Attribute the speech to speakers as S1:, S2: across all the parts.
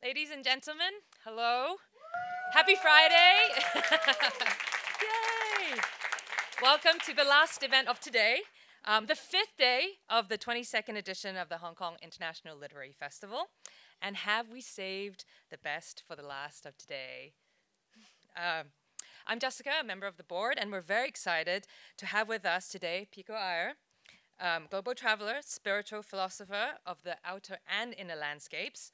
S1: Ladies and gentlemen, hello. Happy Friday. Yay. Welcome to the last event of today, the fifth day of the 22nd edition of the Hong Kong International Literary Festival. And have we saved the best for the last of today? I'm Jessica, a member of the board, and we're very excited to have with us today Pico Iyer, global traveler, spiritual philosopher of the outer and inner landscapes,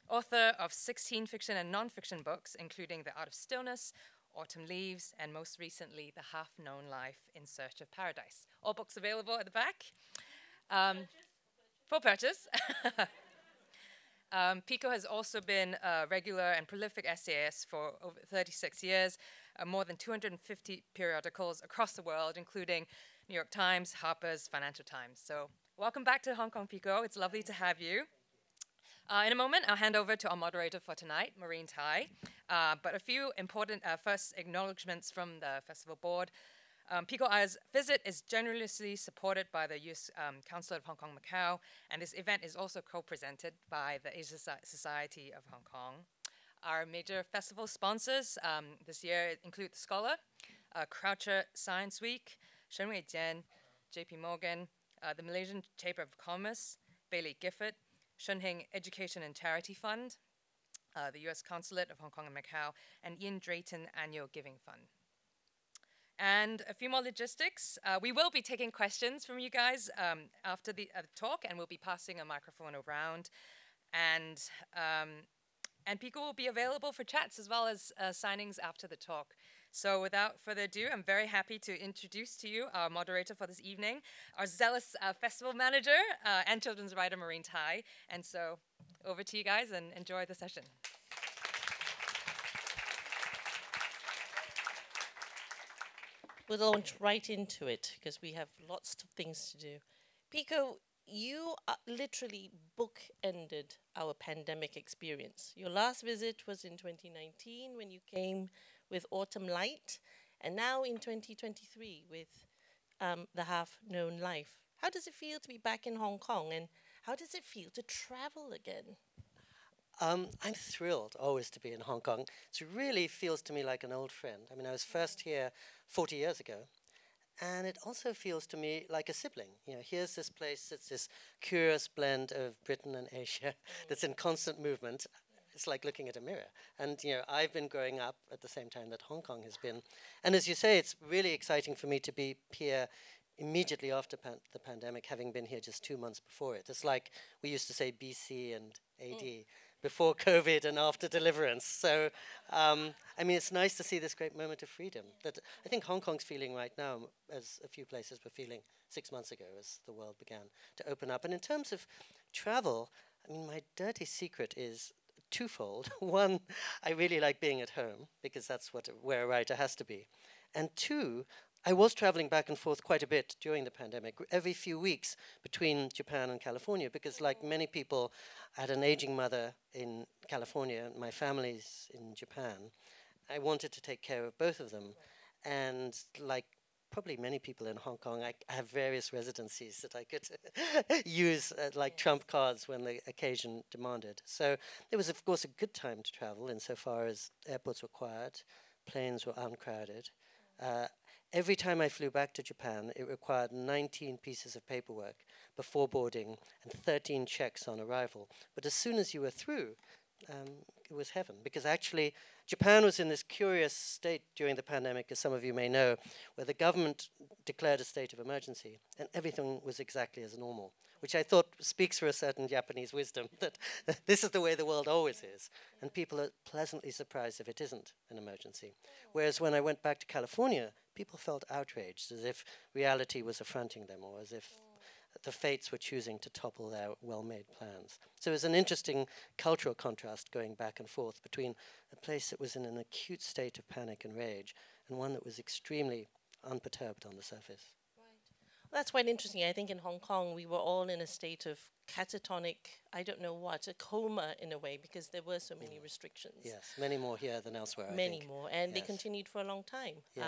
S1: author of 16 fiction and non-fiction books, including The Art of Stillness, Autumn Leaves, and most recently, The Half-Known Life in Search of Paradise. All books available at the back. For purchase. Pico has also been a regular and prolific essayist for over 36 years, more than 250 periodicals across the world, including New York Times, Harper's, Financial Times. So welcome back to Hong Kong, Pico. It's lovely to have you. In a moment, I'll hand over to our moderator for tonight, Maureen Tai. But a few important first acknowledgements from the festival board. Pico Iyer's visit is generously supported by the U.S. Consulate of Hong Kong, Macau, and this event is also co-presented by the Asia Society of Hong Kong. Our major festival sponsors this year include The Scholar, Croucher Science Week, Shenwei Jian, JP Morgan, the Malaysian Chamber of Commerce, Bailey Gifford, Shunheng Education and Charity Fund, the U.S. Consulate of Hong Kong and Macau, and Ian Drayton Annual Giving Fund. And a few more logistics. We will be taking questions from you guys after the talk, and we'll be passing a microphone around. And Pico will be available for chats as well as signings after the talk. So without further ado, I'm very happy to introduce to you our moderator for this evening, our zealous festival manager and children's writer, Maureen Tai. And so over to you guys and enjoy the session.
S2: We'll launch right into it because we have lots of things to do. Pico, you literally bookended our pandemic experience. Your last visit was in 2019 when you came with Autumn Light, and now in 2023 with The Half-Known Life. How does it feel to be back in Hong Kong, and how does it feel to travel again?
S3: I'm thrilled always to be in Hong Kong. It really feels to me like an old friend. I mean, I was first here 40 years ago, and it also feels to me like a sibling. You know, here's this place that's this curious blend of Britain and Asia that's in constant movement. It's like looking at a mirror. And, you know, I've been growing up at the same time that Hong Kong has been. And as you say, it's really exciting for me to be here immediately after the pandemic, having been here just 2 months before it. It's like we used to say BC and AD. Before COVID and after deliverance. So, I mean, it's nice to see this great moment of freedom that I think Hong Kong's feeling right now, as a few places were feeling 6 months ago as the world began to open up. And in terms of travel, I mean, my dirty secret is twofold. One, I really like being at home because that's where a writer has to be. And two, I was traveling back and forth quite a bit during the pandemic, every few weeks between Japan and California, because like many people, I had an aging mother in California, and my family's in Japan. I wanted to take care of both of them. And like probably many people in Hong Kong, I have various residencies that I could use like trump cards when the occasion demanded. So it was, of course, a good time to travel insofar as airports were quiet, planes were uncrowded. Every time I flew back to Japan, it required 19 pieces of paperwork before boarding and 13 checks on arrival. But as soon as you were through, it was heaven. Because actually, Japan was in this curious state during the pandemic, as some of you may know, where the government declared a state of emergency and everything was exactly as normal, which I thought speaks for a certain Japanese wisdom that this is the way the world always is. And people are pleasantly surprised if it isn't an emergency. Whereas when I went back to California, people felt outraged, as if reality was affronting them, or as if the fates were choosing to topple their well-made plans. So it was an interesting cultural contrast going back and forth between a place that was in an acute state of panic and rage and one that was extremely unperturbed on the surface.
S2: Well, that's quite interesting. I think in Hong Kong, we were all in a state of catatonic, I don't know what, a coma in a way, because there were so many restrictions.
S3: Yes, many more here than elsewhere,
S2: Many more, and
S3: yes.
S2: they continued for a long time,
S3: yes.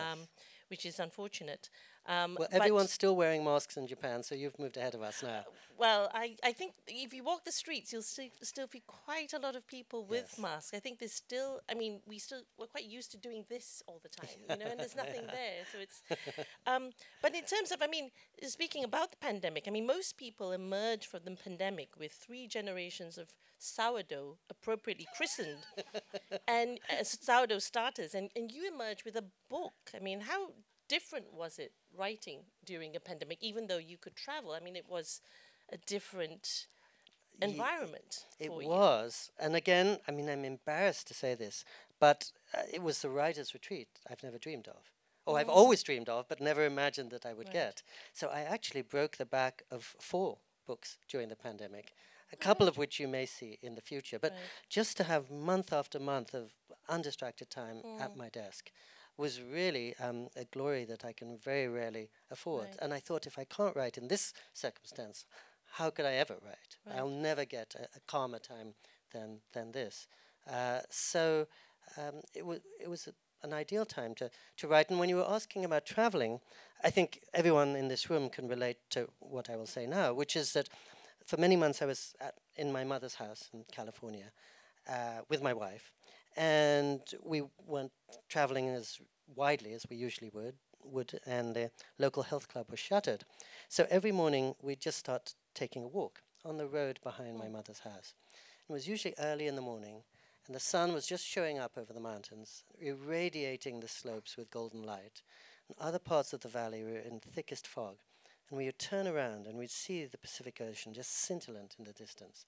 S2: Which is unfortunate.
S3: Well,
S2: but
S3: everyone's still wearing masks in Japan, so you've moved ahead of us now.
S2: well, I think if you walk the streets, you'll still see quite a lot of people with
S3: Yes.
S2: masks. I think there's still, I mean, we're quite used to doing this all the time, you know, and there's nothing there. So it's, but in terms of, I mean, speaking about the pandemic, I mean, most people emerge from the pandemic with 3 generations of sourdough appropriately christened and sourdough starters, and you emerge with a book. I mean, how different was it writing during a pandemic, even though you could travel? I mean, it was a different environment
S3: It
S2: for you.
S3: was. And again, I mean, I'm embarrassed to say this, but it was the writer's retreat I've never dreamed of. Or I've always dreamed of, but never imagined that I would get. So I actually broke the back of 4 books during the pandemic, a couple of which you may see in the future. But just to have month after month of undistracted time at my desk was really a glory that I can very rarely afford.
S2: Right.
S3: And I thought, if I can't write in this circumstance, how could I ever write?
S2: Right.
S3: I'll never get a calmer time than this. So it was an ideal time to write. And when you were asking about traveling, I think everyone in this room can relate to what I will say now, which is that for many months I was in my mother's house in California with my wife, and we weren't traveling as widely as we usually would, and the local health club was shuttered. So every morning we'd just start taking a walk on the road behind my mother's house. It was usually early in the morning, and the sun was just showing up over the mountains, irradiating the slopes with golden light. And other parts of the valley were in thickest fog, and we would turn around and we'd see the Pacific Ocean just scintillant in the distance.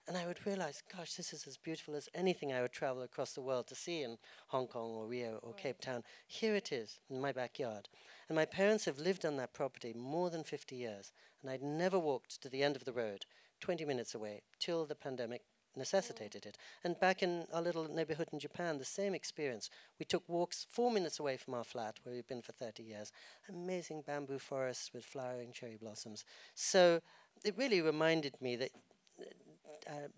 S3: And I would realize, gosh, this is as beautiful as anything I would travel across the world to see in Hong Kong or Rio or Cape Town. Here it is, in my backyard. And my parents have lived on that property more than 50 years, and I'd never walked to the end of the road, 20 minutes away, till the pandemic necessitated it. And back in our little neighborhood in Japan, the same experience. We took walks 4 minutes away from our flat, where we've been for 30 years. Amazing bamboo forests with flowering cherry blossoms. So it really reminded me that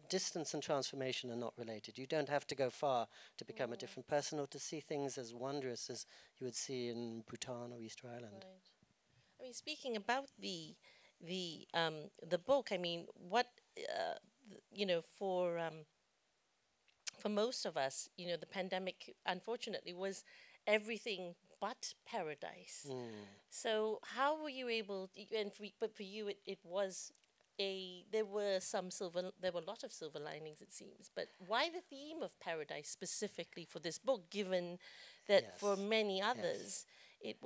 S3: distance and transformation are not related. You don't have to go far to become a different person or to see things as wondrous as you would see in Bhutan or Easter Island.
S2: Right. I mean, speaking about the book, I mean, what you know, for most of us, you know, the pandemic unfortunately was everything but paradise. So how were you able? But for you, it was there were a lot of silver linings, it seems. But why the theme of paradise specifically for this book, given that for many others it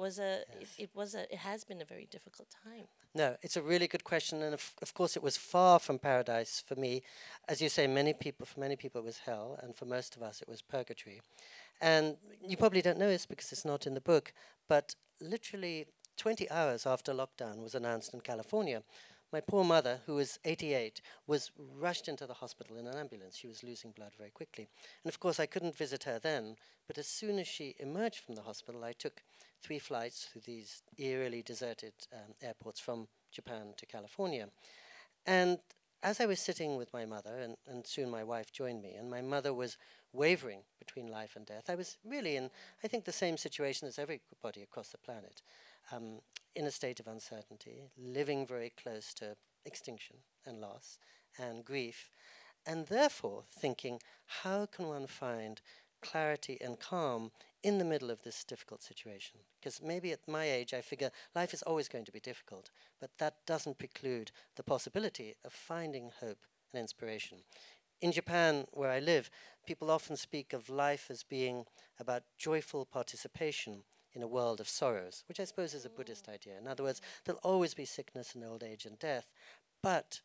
S2: has been a very difficult time?
S3: No, it's a really good question, and of course it was far from paradise for me. As you say, for many people it was hell, and for most of us it was purgatory. And you probably don't know this because it's not in the book, but literally 20 hours after lockdown was announced in California, my poor mother, who was 88, was rushed into the hospital in an ambulance. She was losing blood very quickly. And of course, I couldn't visit her then, but as soon as she emerged from the hospital, I took 3 flights through these eerily deserted airports from Japan to California. And as I was sitting with my mother, and soon my wife joined me, and my mother was wavering between life and death, I was really in, I think, the same situation as everybody across the planet. In a state of uncertainty, living very close to extinction and loss and grief, and therefore thinking, how can one find clarity and calm in the middle of this difficult situation? Because maybe at my age I figure life is always going to be difficult, but that doesn't preclude the possibility of finding hope and inspiration. In Japan, where I live, people often speak of life as being about joyful participation in a world of sorrows, which I suppose is a Buddhist idea. In other words, there'll always be sickness and old age and death, but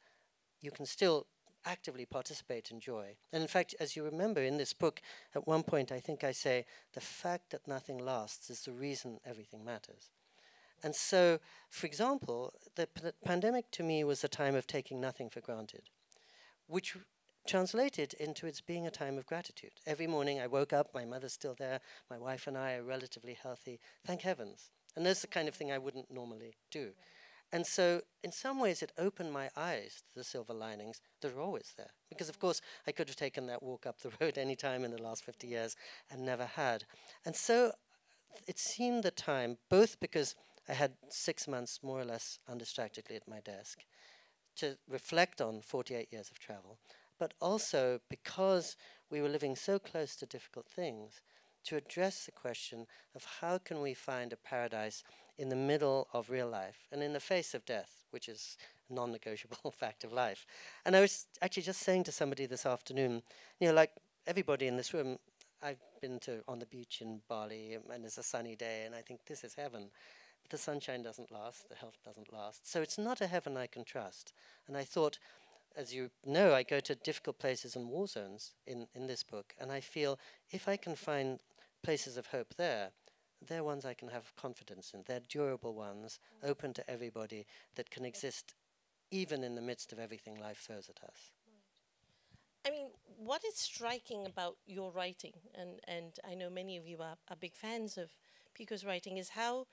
S3: you can still actively participate in joy. And in fact, as you remember in this book, at one point I think I say, the fact that nothing lasts is the reason everything matters. And so, for example, the pandemic to me was a time of taking nothing for granted, which translated into its being a time of gratitude. Every morning I woke up, my mother's still there, my wife and I are relatively healthy, thank heavens. And that's the kind of thing I wouldn't normally do. And so in some ways it opened my eyes to the silver linings that are always there. Because of course I could have taken that walk up the road any time in the last 50 years and never had. And so it seemed the time, both because I had 6 months more or less undistractedly at my desk to reflect on 48 years of travel, but also because we were living so close to difficult things, to address the question of how can we find a paradise in the middle of real life and in the face of death, which is a non-negotiable fact of life. And I was actually just saying to somebody this afternoon, like everybody in this room, I've been on the beach in Bali, and it's a sunny day, and I think this is heaven. But the sunshine doesn't last, the health doesn't last. So it's not a heaven I can trust. And I thought, as you know, I go to difficult places and war zones in this book, and I feel if I can find places of hope there, they're ones I can have confidence in. They're durable ones, open to everybody, that can exist even in the midst of everything life throws at us.
S2: I mean, what is striking about your writing, and I know many of you are big fans of Pico's writing, is how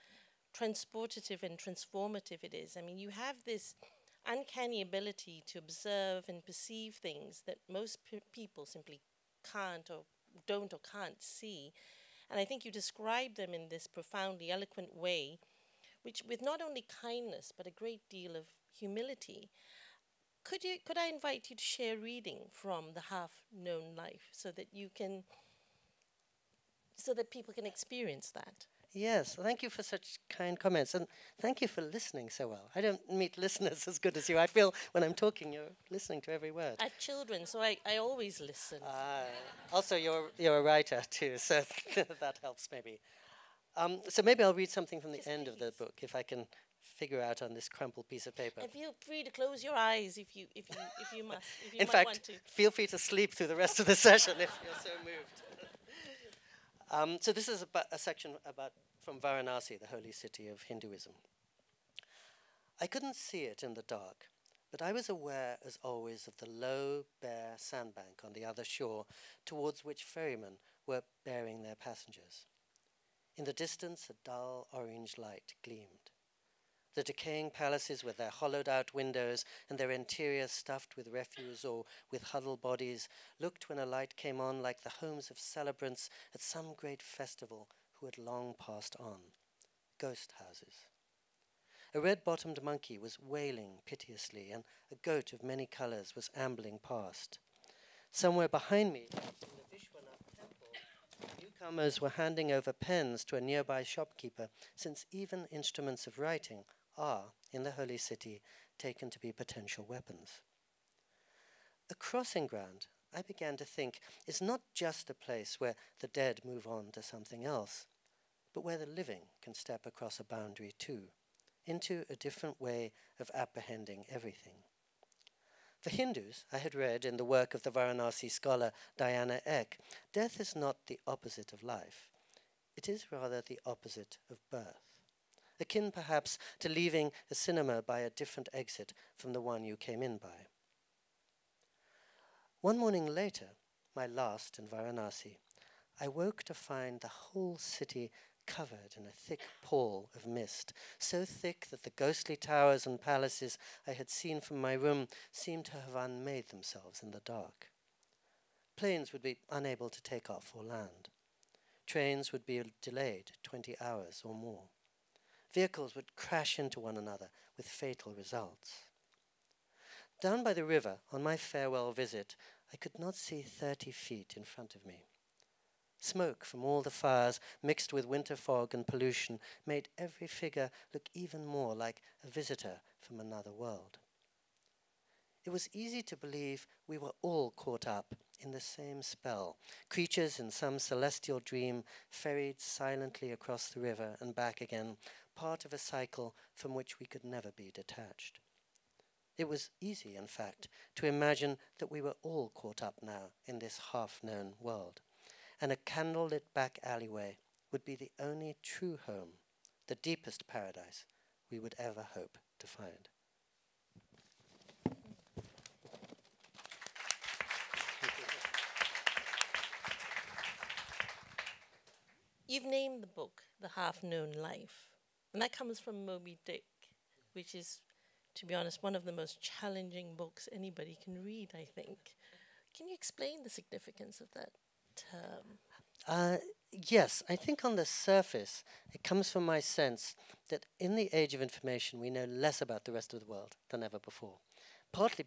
S2: transportative and transformative it is. I mean, you have this uncanny ability to observe and perceive things that most people simply can't or don't or can't see. And I think you describe them in this profoundly eloquent way, which with not only kindness, but a great deal of humility. Could I invite you to share a reading from The Half-Known Life so that people can experience that?
S3: Yes, thank you for such kind comments, and thank you for listening so well. I don't meet listeners as good as you. I feel when I'm talking, you're listening to every word.
S2: I have children, so I always listen.
S3: Also, you're a writer too, so that helps maybe. So maybe I'll read something from the end of the book, if I can figure out on this crumpled piece of paper.
S2: And feel free to close your eyes if you must. If you
S3: In
S2: might
S3: fact,
S2: want to.
S3: feel free to sleep through the rest of the session if you're so moved. So this is a section from Varanasi, the holy city of Hinduism. I couldn't see it in the dark, but I was aware, as always, of the low, bare sandbank on the other shore, towards which ferrymen were bearing their passengers. In the distance, a dull orange light gleamed. The decaying palaces with their hollowed-out windows and their interiors stuffed with refuse or with huddled bodies looked, when a light came on, like the homes of celebrants at some great festival who had long passed on. Ghost houses. A red-bottomed monkey was wailing piteously, and a goat of many colors was ambling past. Somewhere behind me, in the Vishwanath temple, newcomers were handing over pens to a nearby shopkeeper, since even instruments of writing are, in the holy city, taken to be potential weapons. A crossing ground, I began to think, is not just a place where the dead move on to something else, but where the living can step across a boundary too, into a different way of apprehending everything. For Hindus, I had read in the work of the Varanasi scholar Diana Eck, death is not the opposite of life. It is rather the opposite of birth, akin perhaps to leaving a cinema by a different exit from the one you came in by. One morning later, my last in Varanasi, I woke to find the whole city covered in a thick pall of mist, so thick that the ghostly towers and palaces I had seen from my room seemed to have unmade themselves in the dark. Planes would be unable to take off or land. Trains would be delayed 20 hours or more. Vehicles would crash into one another with fatal results. Down by the river, on my farewell visit, I could not see 30 feet in front of me. Smoke from all the fires, mixed with winter fog and pollution, made every figure look even more like a visitor from another world. It was easy to believe we were all caught up in the same spell, creatures in some celestial dream, ferried silently across the river and back again, part of a cycle from which we could never be detached. It was easy, in fact, to imagine that we were all caught up now in this half-known world, and a candle-lit back alleyway would be the only true home, the deepest paradise we would ever hope to find.
S2: You've named the book The Half-Known Life, and that comes from Moby Dick, which is, to be honest, one of the most challenging books anybody can read, I think. Can you explain the significance of that term?
S3: Yes, I think on the surface, it comes from my sense that in the age of information, we know less about the rest of the world than ever before. Partly,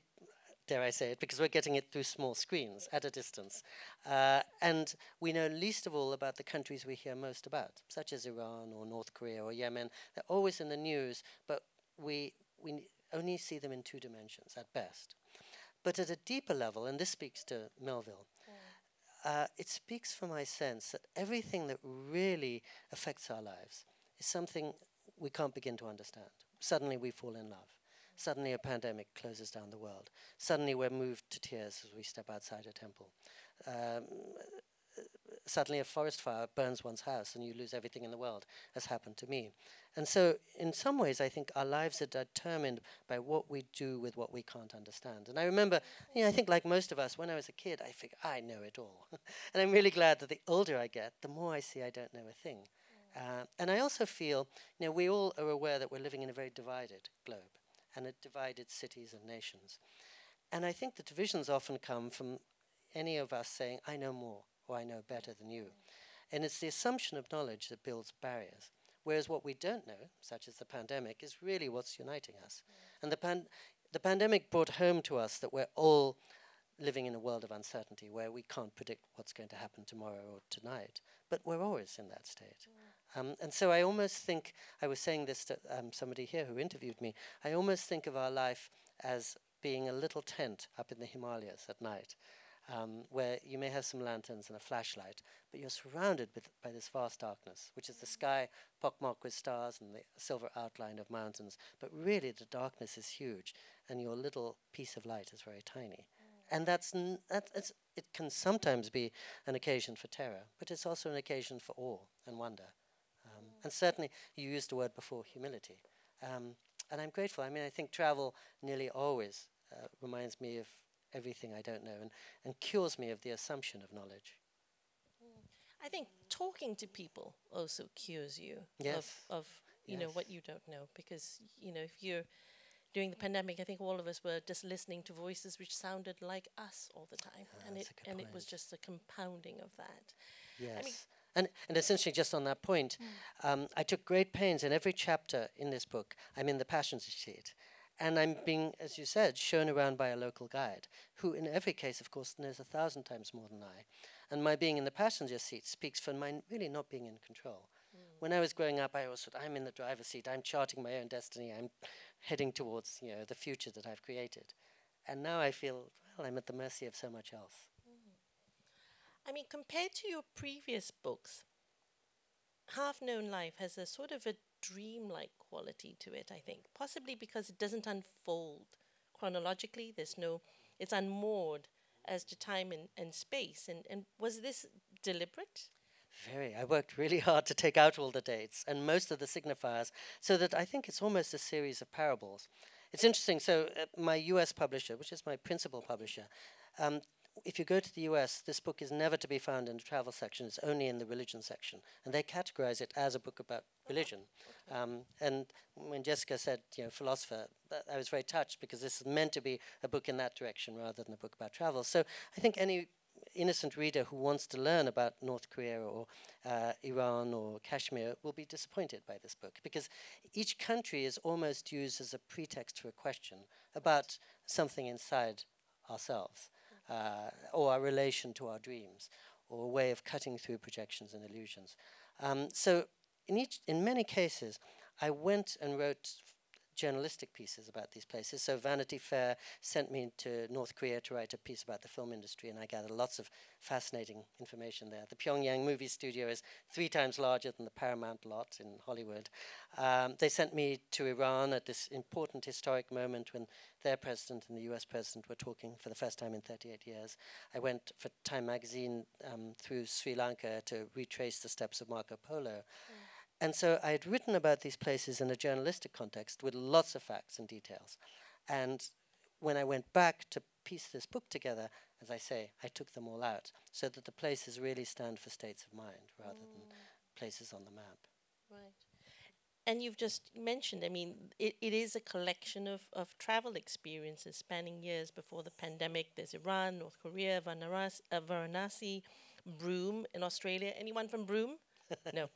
S3: dare I say it, because we're getting it through small screens at a distance. And we know least of all about the countries we hear most about, such as Iran or North Korea or Yemen. They're always in the news, but we only see them in two dimensions at best. But at a deeper level, and this speaks to Melville, it speaks for my sense that everything that really affects our lives is something we can't begin to understand. Suddenly we fall in love. Suddenly a pandemic closes down the world. Suddenly we're moved to tears as we step outside a temple. Suddenly a forest fire burns one's house and you lose everything in the world, as happened to me. And so in some ways I think our lives are determined by what we do with what we can't understand. And I remember, I think like most of us, when I was a kid, I figured, I know it all. And I'm really glad that the older I get, the more I see I don't know a thing. And I also feel, we all are aware that we're living in a very divided globe and a divided cities and nations. And I think the divisions often come from any of us saying, I know more, or I know better than you. And it's the assumption of knowledge that builds barriers. Whereas what we don't know, such as the pandemic, is really what's uniting us. And the pandemic brought home to us that we're all living in a world of uncertainty where we can't predict what's going to happen tomorrow or tonight. But we're always in that state. And so I almost think, I was saying this to somebody here who interviewed me, I almost think of our life as being a little tent up in the Himalayas at night, where you may have some lanterns and a flashlight, but you're surrounded by this vast darkness, which is the sky pockmarked with stars and the silver outline of mountains. But really the darkness is huge, and your little piece of light is very tiny. And it can sometimes be an occasion for terror, but it's also an occasion for awe and wonder. And certainly, you used the word before, humility. And I'm grateful. I mean, I think travel nearly always reminds me of everything I don't know and cures me of the assumption of knowledge.
S2: I think talking to people also cures you of you know, what you don't know. Because, if you're during the pandemic, I think all of us were just listening to voices which sounded like us all the time. And it was just a compounding of that.
S3: Yes.
S2: I mean,
S3: and essentially, just on that point, I took great pains in every chapter in this book. I'm in the passenger seat. And I'm being, as you said, shown around by a local guide, who in every case, of course, knows 1,000 times more than I. And my being in the passenger seat speaks for my really not being in control. When I was growing up, I always thought, I'm in the driver's seat, I'm charting my own destiny, I'm heading towards the future that I've created. And now I feel, well, I'm at the mercy of so much else.
S2: I mean, compared to your previous books, Half Known Life has a sort of a dreamlike quality to it, I think. Possibly because it doesn't unfold chronologically. It's unmoored as to time and space. And was this deliberate?
S3: Very. I worked really hard to take out all the dates and most of the signifiers so that I think it's almost a series of parables. It's interesting. So my US publisher, which is my principal publisher, if you go to the US, this book is never to be found in the travel section. It's only in the religion section. And they categorize it as a book about religion. And when Jessica said, philosopher, I was very touched because this is meant to be a book in that direction rather than a book about travel. So I think any innocent reader who wants to learn about North Korea or Iran or Kashmir will be disappointed by this book because each country is almost used as a pretext for a question about something inside ourselves. Or our relation to our dreams, or a way of cutting through projections and illusions. So in many cases, I went and wrote journalistic pieces about these places. So Vanity Fair sent me to North Korea to write a piece about the film industry, and I gathered lots of fascinating information there. The Pyongyang movie studio is 3 times larger than the Paramount lot in Hollywood. They sent me to Iran at this important historic moment when their president and the US president were talking for the first time in 38 years. I went for Time magazine through Sri Lanka to retrace the steps of Marco Polo. And so I had written about these places in a journalistic context with lots of facts and details. And when I went back to piece this book together, as I say, I took them all out so that the places really stand for states of mind rather than places on the map.
S2: Right. And you've just mentioned, I mean, it is a collection of travel experiences spanning years before the pandemic. There's Iran, North Korea, Varanasi, Broome in Australia. Anyone from Broome? No.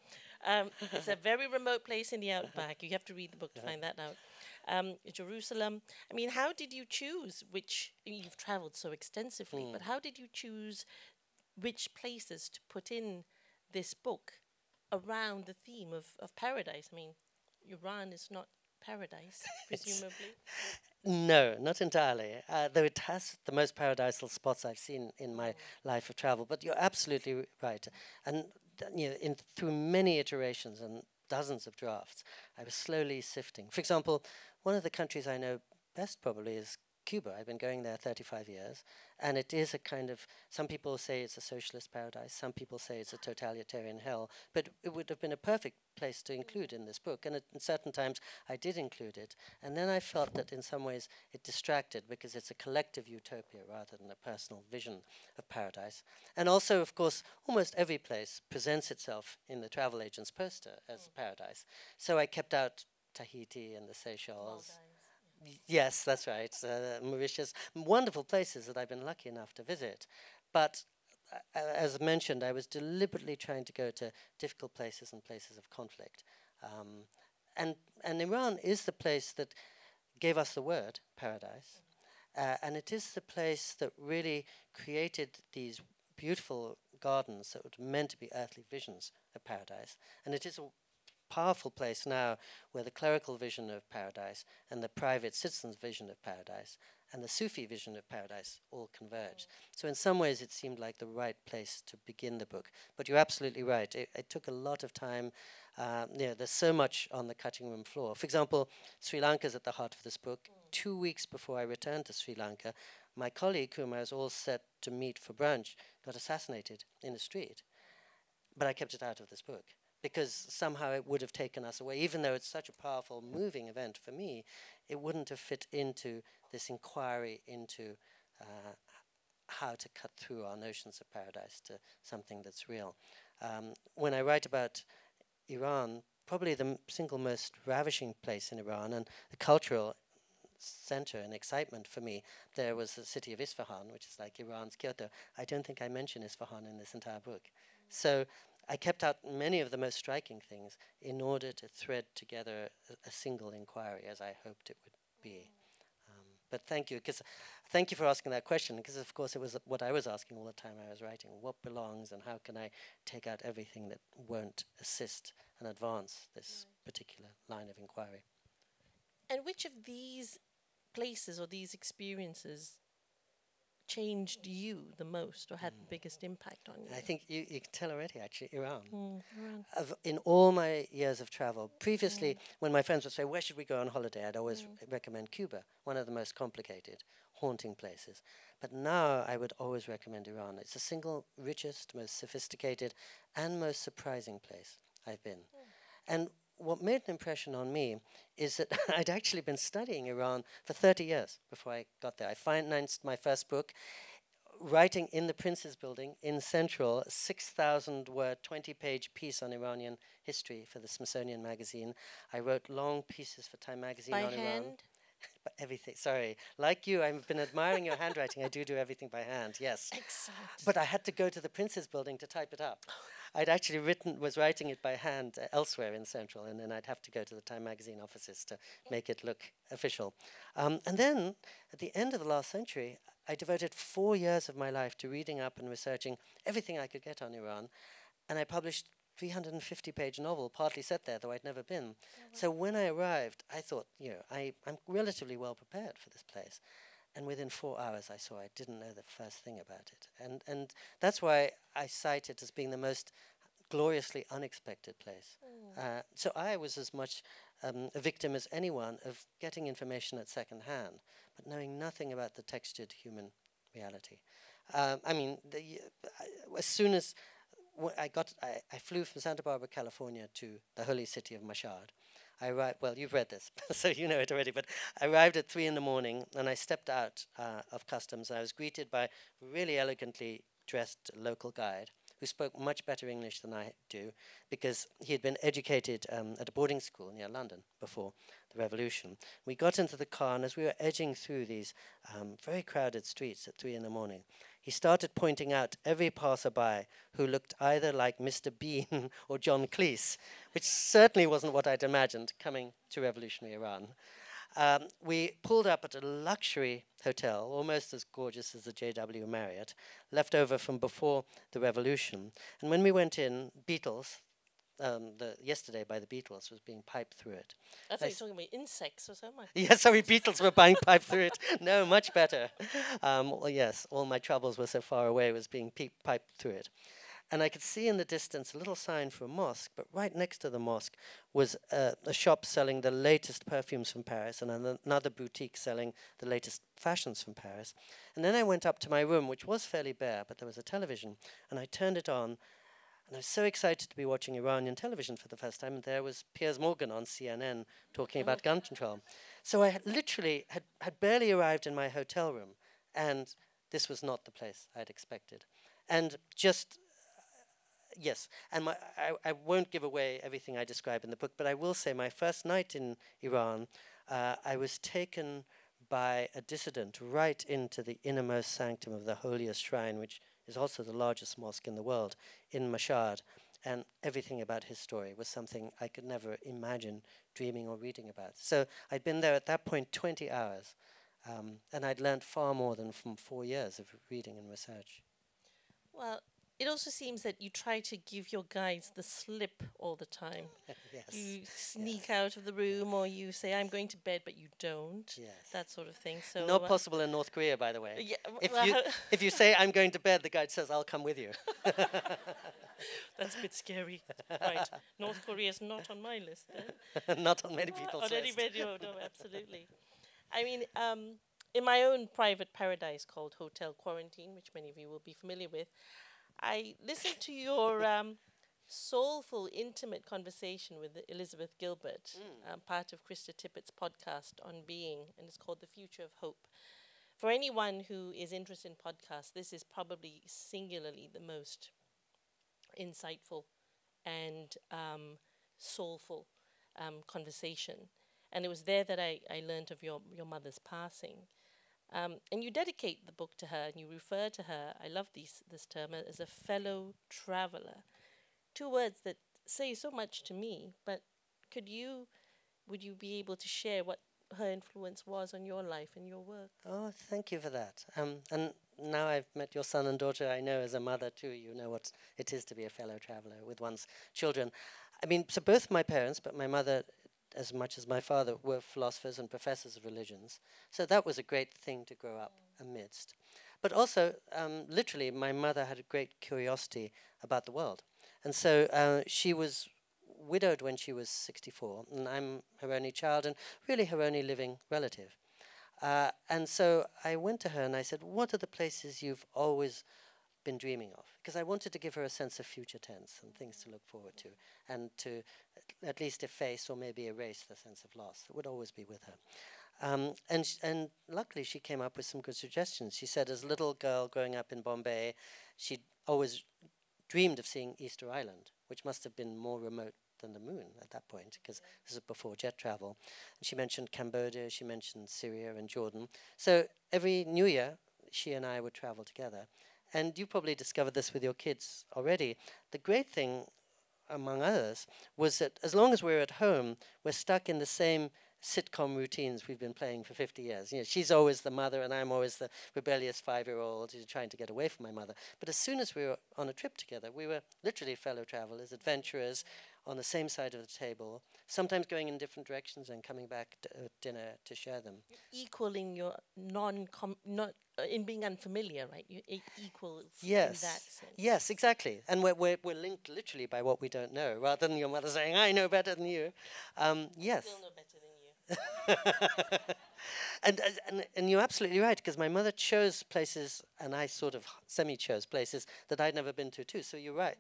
S2: It's a very remote place in the outback. You have to read the book to find that out. Jerusalem. I mean, how did you choose which? You've traveled so extensively, but how did you choose which places to put in this book around the theme of paradise? I mean, Iran is not paradise, presumably.
S3: No, not entirely. Though it has the most paradisal spots I've seen in my life of travel. But you're absolutely right. And through many iterations and dozens of drafts, I was slowly sifting. For example, one of the countries I know best probably is Cuba. I've been going there 35 years, and it is a kind of, some people say it's a socialist paradise, some people say it's a totalitarian hell, but it would have been a perfect place to include in this book, and at certain times I did include it, and then I felt that in some ways it distracted because it's a collective utopia rather than a personal vision of paradise. And also, of course, almost every place presents itself in the travel agent's poster as paradise, so I kept out Tahiti and the Seychelles. Yes, that's right. Mauritius, wonderful places that I've been lucky enough to visit. But as mentioned, I was deliberately trying to go to difficult places and places of conflict. And Iran is the place that gave us the word paradise. And it is the place that really created these beautiful gardens that were meant to be earthly visions of paradise. And it is a powerful place now where the clerical vision of paradise and the private citizen's vision of paradise and the Sufi vision of paradise all converge. So in some ways it seemed like the right place to begin the book. But you're absolutely right. It took a lot of time. There's so much on the cutting room floor. For example, Sri Lanka is at the heart of this book. 2 weeks before I returned to Sri Lanka, my colleague, whom I was all set to meet for brunch, got assassinated in the street. But I kept it out of this book, because somehow it would have taken us away. Even though it's such a powerful, moving event for me, it wouldn't have fit into this inquiry into how to cut through our notions of paradise to something that's real. When I write about Iran, probably the single most ravishing place in Iran and the cultural center and excitement for me, there was the city of Isfahan, which is like Iran's Kyoto. I don't think I mention Isfahan in this entire book. So I kept out many of the most striking things in order to thread together a single inquiry, as I hoped it would be. But thank you for asking that question, because of course it was what I was asking all the time I was writing. What belongs, and how can I take out everything that won't assist and advance this particular line of inquiry?
S2: And which of these places or these experiences changed you the most or had the biggest impact on you?
S3: I think you can tell already, actually, Iran.
S2: Iran.
S3: In all my years of travel, previously, when my friends would say, where should we go on holiday, I'd always recommend Cuba, one of the most complicated, haunting places. But now I would always recommend Iran. It's the single richest, most sophisticated, and most surprising place I've been. And what made an impression on me is that I'd actually been studying Iran for 30 years before I got there. I financed my first book, writing in the Prince's Building in Central, a 6,000-word, 20-page piece on Iranian history for the Smithsonian Magazine. I wrote long pieces for Time Magazine
S2: By
S3: on
S2: hand?
S3: Iran. Everything, sorry. Like you, I've been admiring your handwriting. I do everything by hand, yes.
S2: Excellent.
S3: But I had to go to the Prince's Building to type it up. I'd actually was writing it by hand elsewhere in Central, and then I'd have to go to the Time Magazine offices to make it look official. And then, at the end of the last century, I devoted 4 years of my life to reading up and researching everything I could get on Iran, and I published a 350-page novel, partly set there, though I'd never been. So when I arrived, I thought, I'm relatively well prepared for this place. And within 4 hours, I saw I didn't know the first thing about it. And that's why I cite it as being the most gloriously unexpected place. So I was as much a victim as anyone of getting information at second hand, but knowing nothing about the textured human reality. As soon as I flew from Santa Barbara, California to the holy city of Mashhad. I arrived, well, you've read this, so you know it already, but I arrived at 3 a.m, and I stepped out of customs, and I was greeted by a really elegantly dressed local guide who spoke much better English than I do, because he had been educated at a boarding school near London before the revolution. We got into the car, and as we were edging through these very crowded streets at 3 in the morning, he started pointing out every passerby who looked either like Mr. Bean or John Cleese, which certainly wasn't what I'd imagined coming to revolutionary Iran. We pulled up at a luxury hotel, almost as gorgeous as the JW Marriott, left over from before the revolution. And when we went in, Beatles, Yesterday by the Beatles was being piped through it.
S2: I thought you were talking about insects or something.
S3: Yes, sorry, Beatles were being piped through it. No, much better. Well, yes, all my troubles were so far away, was being piped through it. And I could see in the distance a little sign for a mosque, but right next to the mosque was a shop selling the latest perfumes from Paris, and another boutique selling the latest fashions from Paris. And then I went up to my room, which was fairly bare, but there was a television, and I turned it on, and I was so excited to be watching Iranian television for the first time, and there was Piers Morgan on CNN talking about gun control. So I literally had barely arrived in my hotel room, and this was not the place I'd expected. And just... Yes, and I won't give away everything I describe in the book, but I will say my first night in Iran, I was taken by a dissident right into the innermost sanctum of the holiest shrine, which is also the largest mosque in the world, in Mashhad. And everything about his story was something I could never imagine dreaming or reading about. So I'd been there at that point 20 hours, and I'd learned far more than from 4 years of reading and research.
S2: Well, it also seems that you try to give your guides the slip all the time.
S3: Yes.
S2: You sneak out of the room, or you say, I'm going to bed, but you don't.
S3: Yes.
S2: That sort of thing. So
S3: Not possible in North Korea, by the way.
S2: Yeah,
S3: If you say, I'm going to bed, the guide says, I'll come with you.
S2: that's a bit scary. Right. North Korea is not on my list then.
S3: Not on many people's
S2: On any
S3: list.
S2: video, no, absolutely. I mean, in my own private paradise called Hotel Quarantine, which many of you will be familiar with, I listened to your soulful, intimate conversation with Elizabeth Gilbert, part of Krista Tippett's podcast on being, and it's called The Future of Hope. For anyone who is interested in podcasts, this is probably singularly the most insightful and soulful conversation. And it was there that I learned of your mother's passing. And you dedicate the book to her, and you refer to her, I love this term, as a fellow traveler. 2 words that say so much to me, but would you be able to share what her influence was on your life and your work?
S3: Oh, thank you for that. And now I've met your son and daughter, I know as a mother too, you know what it is to be a fellow traveler with one's children. I mean, so both my parents, but my mother as much as my father, were philosophers and professors of religions. So that was a great thing to grow up amidst. But also, literally, my mother had a great curiosity about the world. And so she was widowed when she was 64, and I'm her only child and really her only living relative. And so I went to her and I said, what are the places you've always been dreaming of? Because I wanted to give her a sense of future tense and things to look forward to, and to at least efface or maybe erase the sense of loss that would always be with her. And luckily she came up with some good suggestions. She said as a little girl growing up in Bombay, she'd always dreamed of seeing Easter Island, which must have been more remote than the moon at that point, because this is before jet travel. And she mentioned Cambodia, she mentioned Syria and Jordan. So every New Year, she and I would travel together. And you probably discovered this with your kids already. The great thing, among others, was that as long as we're at home, we're stuck in the same sitcom routines we've been playing for 50 years. You know, she's always the mother and I'm always the rebellious 5-year-old who's trying to get away from my mother. But as soon as we were on a trip together, we were literally fellow travelers, adventurers, on the same side of the table, sometimes going in different directions and coming back to dinner to share them.
S2: Equaling your not in being unfamiliar, right? You equal
S3: Yes.
S2: in that sense.
S3: Yes, exactly. And we're linked literally by what we don't know, rather than your mother saying, I know better than you. Yes.
S2: Still know better than you.
S3: And you're absolutely right, because my mother chose places, and I sort of semi-chose places that I'd never been to too. So you're right.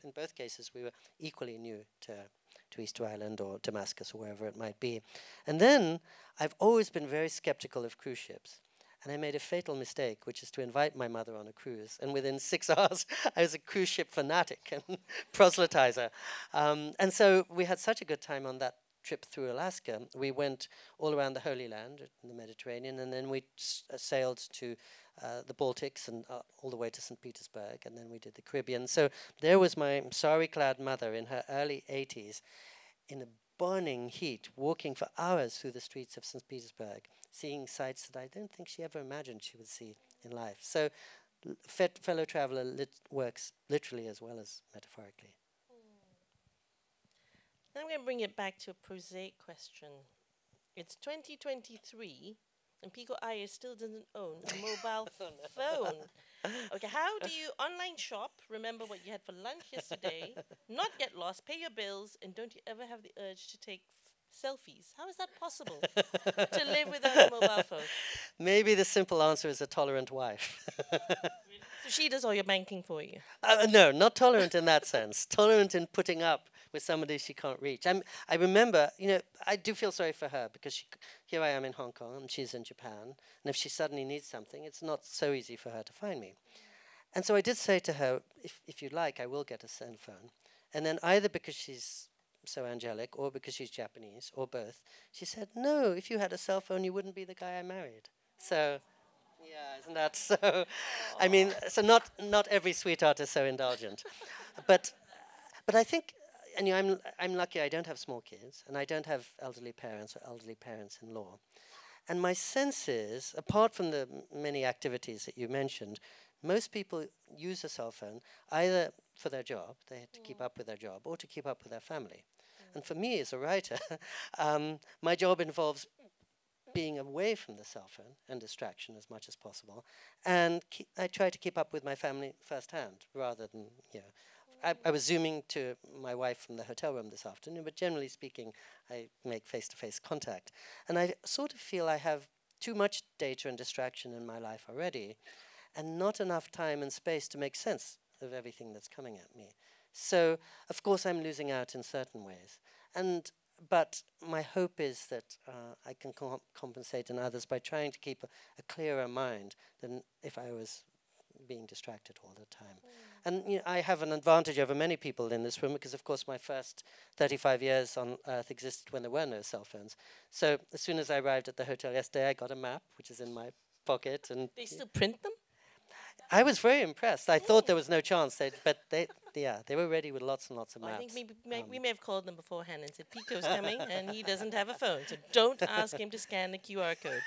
S3: In both cases, we were equally new to Easter Island or Damascus or wherever it might be. And then I've always been very skeptical of cruise ships. And I made a fatal mistake, which is to invite my mother on a cruise. And within 6 hours, I was a cruise ship fanatic and proselytizer. And so we had such a good time on that trip through Alaska. We went all around the Holy Land in the Mediterranean, and then we sailed to the Baltics and all the way to St. Petersburg, and then we did the Caribbean. So there was my sari-clad mother in her early 80s in the burning heat, walking for hours through the streets of St. Petersburg, seeing sights that I don't think she ever imagined she would see in life. So fellow traveler works literally as well as metaphorically.
S2: Now I'm going to bring it back to a prosaic question. It's 2023, and Pico Iyer still doesn't own a mobile phone. Okay, how do you online shop, remember what you had for lunch yesterday, not get lost, pay your bills, and don't you ever have the urge to take selfies? How is that possible, to live without a mobile phone?
S3: Maybe the simple answer is a tolerant wife.
S2: So she does all your banking for you?
S3: No, not tolerant in that sense. Tolerant in putting up with somebody she can't reach. I remember, I do feel sorry for her because here I am in Hong Kong and she's in Japan. And if she suddenly needs something, it's not so easy for her to find me. And so I did say to her, if you'd like, I will get a cell phone. And then either because she's so angelic or because she's Japanese or both, she said, no, if you had a cell phone, you wouldn't be the guy I married. So... yeah, isn't that so? I mean, so not every sweetheart is so indulgent, but I think, and I'm lucky. I don't have small kids, and I don't have elderly parents or elderly parents-in-law. And my sense is, apart from the many activities that you mentioned, most people use a cell phone either for their job, they have to keep up with their job, or to keep up with their family. And for me as a writer, my job involves being away from the cell phone and distraction as much as possible. And I try to keep up with my family firsthand rather than, I was zooming to my wife from the hotel room this afternoon, but generally speaking, I make face-to-face contact. And I sort of feel I have too much data and distraction in my life already, and not enough time and space to make sense of everything that's coming at me. So, of course, I'm losing out in certain ways. But my hope is that I can compensate in others by trying to keep a clearer mind than if I was being distracted all the time. And I have an advantage over many people in this room because, of course, my first 35 years on Earth existed when there were no cell phones. So as soon as I arrived at the hotel yesterday, I got a map, which is in my pocket. And
S2: they still print them?
S3: I was very impressed. I thought there was no chance, but they were ready with lots and lots of maps.
S2: I think maybe we may have called them beforehand and said, Pico's coming and he doesn't have a phone, so don't ask him to scan the QR code.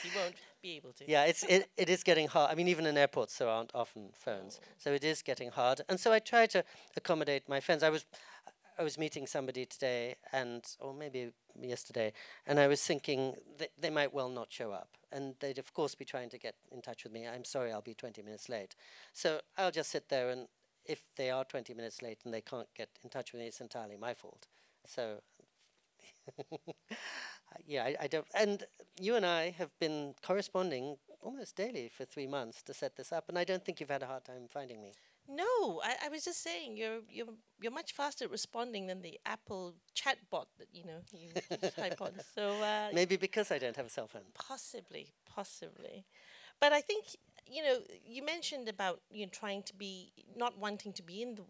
S2: He won't be able to.
S3: Yeah, it is getting hard. I mean, even in airports there aren't often phones, so it is getting hard. And so I try to accommodate my friends. I was meeting somebody today, or maybe yesterday, and I was thinking they might well not show up. And they'd, of course, be trying to get in touch with me. I'm sorry, I'll be 20 minutes late. So I'll just sit there, and if they are 20 minutes late and they can't get in touch with me, it's entirely my fault. So, yeah, I don't... And you and I have been corresponding almost daily for 3 months to set this up, and I don't think you've had a hard time finding me.
S2: No, I was just saying you're much faster at responding than the Apple chatbot that you type on. So
S3: maybe because I don't have a cell phone.
S2: Possibly. But I think you mentioned about trying to be not wanting to be in the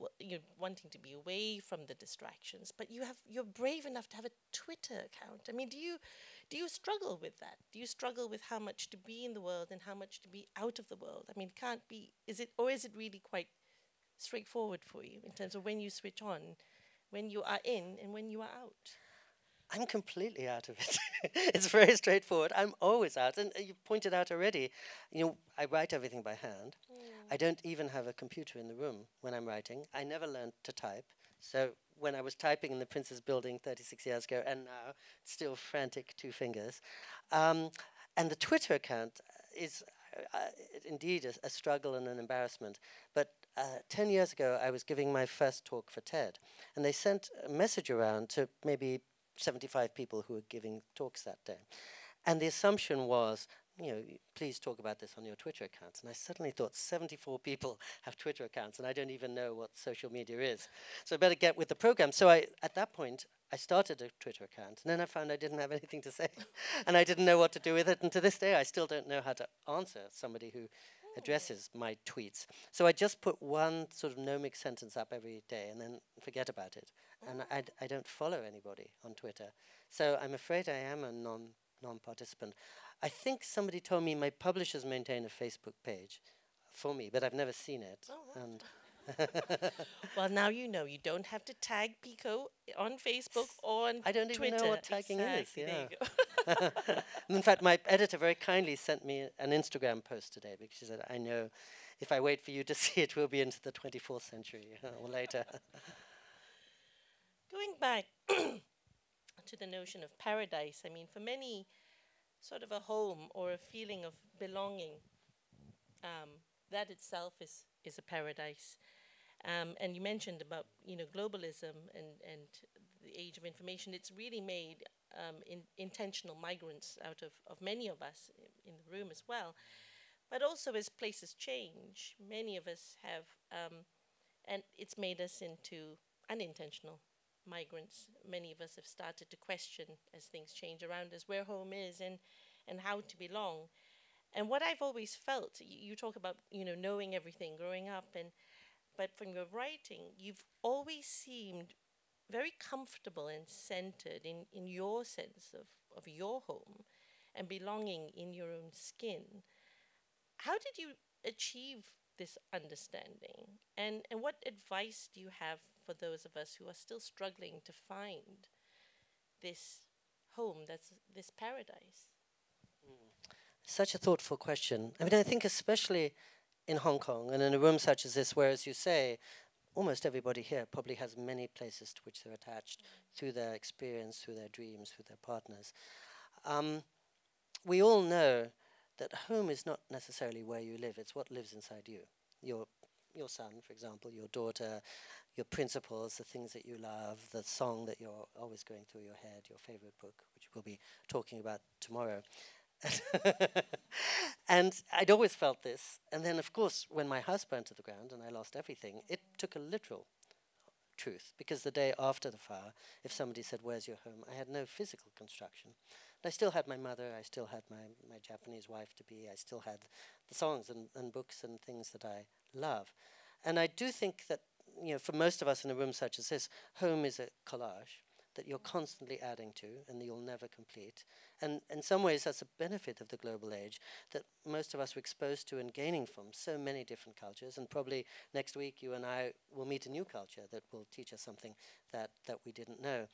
S2: wanting to be away from the distractions. But you're brave enough to have a Twitter account. I mean, do you struggle with that? Do you struggle with how much to be in the world and how much to be out of the world? I mean, is it really quite straightforward for you in terms of when you switch on, when you are in and when you are out?
S3: I'm completely out of it. It's very straightforward. I'm always out. And you pointed out already, I write everything by hand. I don't even have a computer in the room when I'm writing. I never learned to type. So when I was typing in the Prince's Building 36 years ago and now, still frantic 2 fingers. And the Twitter account is indeed a struggle and an embarrassment. But 10 years ago, I was giving my first talk for TED. And they sent a message around to maybe 75 people who were giving talks that day. And the assumption was, please talk about this on your Twitter accounts. And I suddenly thought 74 people have Twitter accounts, and I don't even know what social media is. So I better get with the program. So at that point, I started a Twitter account, and then I found I didn't have anything to say, and I didn't know what to do with it. And to this day, I still don't know how to answer somebody who addresses my tweets. So I just put one sort of gnomic sentence up every day, and then forget about it. And I don't follow anybody on Twitter. So I'm afraid I am a non-participant. I think somebody told me my publishers maintain a Facebook page for me, but I've never seen it.
S2: Oh, right.
S3: And
S2: Well, now you know. You don't have to tag Pico on Facebook or on
S3: I don't even
S2: Twitter.
S3: know what tagging is.
S2: Exactly, there
S3: Yeah.
S2: you go.
S3: In fact, my editor very kindly sent me an Instagram post today because she said, I know if I wait for you to see it, we'll be into the 24th century or later.
S2: Going back to the notion of paradise, I mean, for many, sort of a home or a feeling of belonging, that itself is a paradise. And you mentioned about globalism and the age of information. It's really made intentional migrants out of many of us in the room as well. But also as places change, many of us have, and it's made us into unintentional migrants. Many of us have started to question as things change around us where home is and how to belong. And what I've always felt, you talk about knowing everything growing up, but from your writing, you've always seemed very comfortable and centered in your sense of your home and belonging in your own skin. How did you achieve this understanding? And what advice do you have for those of us who are still struggling to find this home, that's this paradise?
S3: Such a thoughtful question. I mean, I think especially in Hong Kong and in a room such as this, where, as you say, almost everybody here probably has many places to which they're attached through their experience, through their dreams, through their partners. We all know that home is not necessarily where you live, it's what lives inside you. Your son, for example, your daughter, your principles, the things that you love, the song that you're always going through your head, your favorite book, which we'll be talking about tomorrow. And I'd always felt this. And then, of course, when my house burned to the ground and I lost everything, it took a literal truth. Because the day after the fire, if somebody said, "Where's your home?" I had no physical construction. But I still had my mother, I still had my Japanese wife-to-be, I still had the songs and books and things that I love. And I do think that, for most of us in a room such as this, home is a collage that you're constantly adding to and that you'll never complete. And in some ways, that's a benefit of the global age that most of us were exposed to and gaining from so many different cultures. And probably next week, you and I will meet a new culture that will teach us something that we didn't know.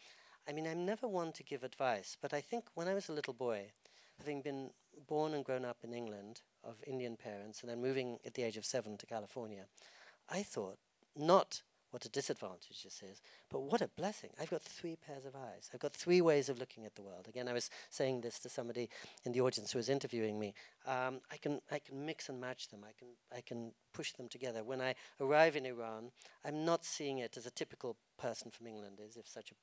S3: I mean, I'm never one to give advice, but I think when I was a little boy, having been born and grown up in England of Indian parents and then moving at the age of 7 to California, I thought, not what a disadvantage this is, but what a blessing. I've got 3 pairs of eyes. I've got 3 ways of looking at the world. Again, I was saying this to somebody in the audience who was interviewing me. I can mix and match them. I can push them together. When I arrive in Iran, I'm not seeing it as a typical person from England is, if such a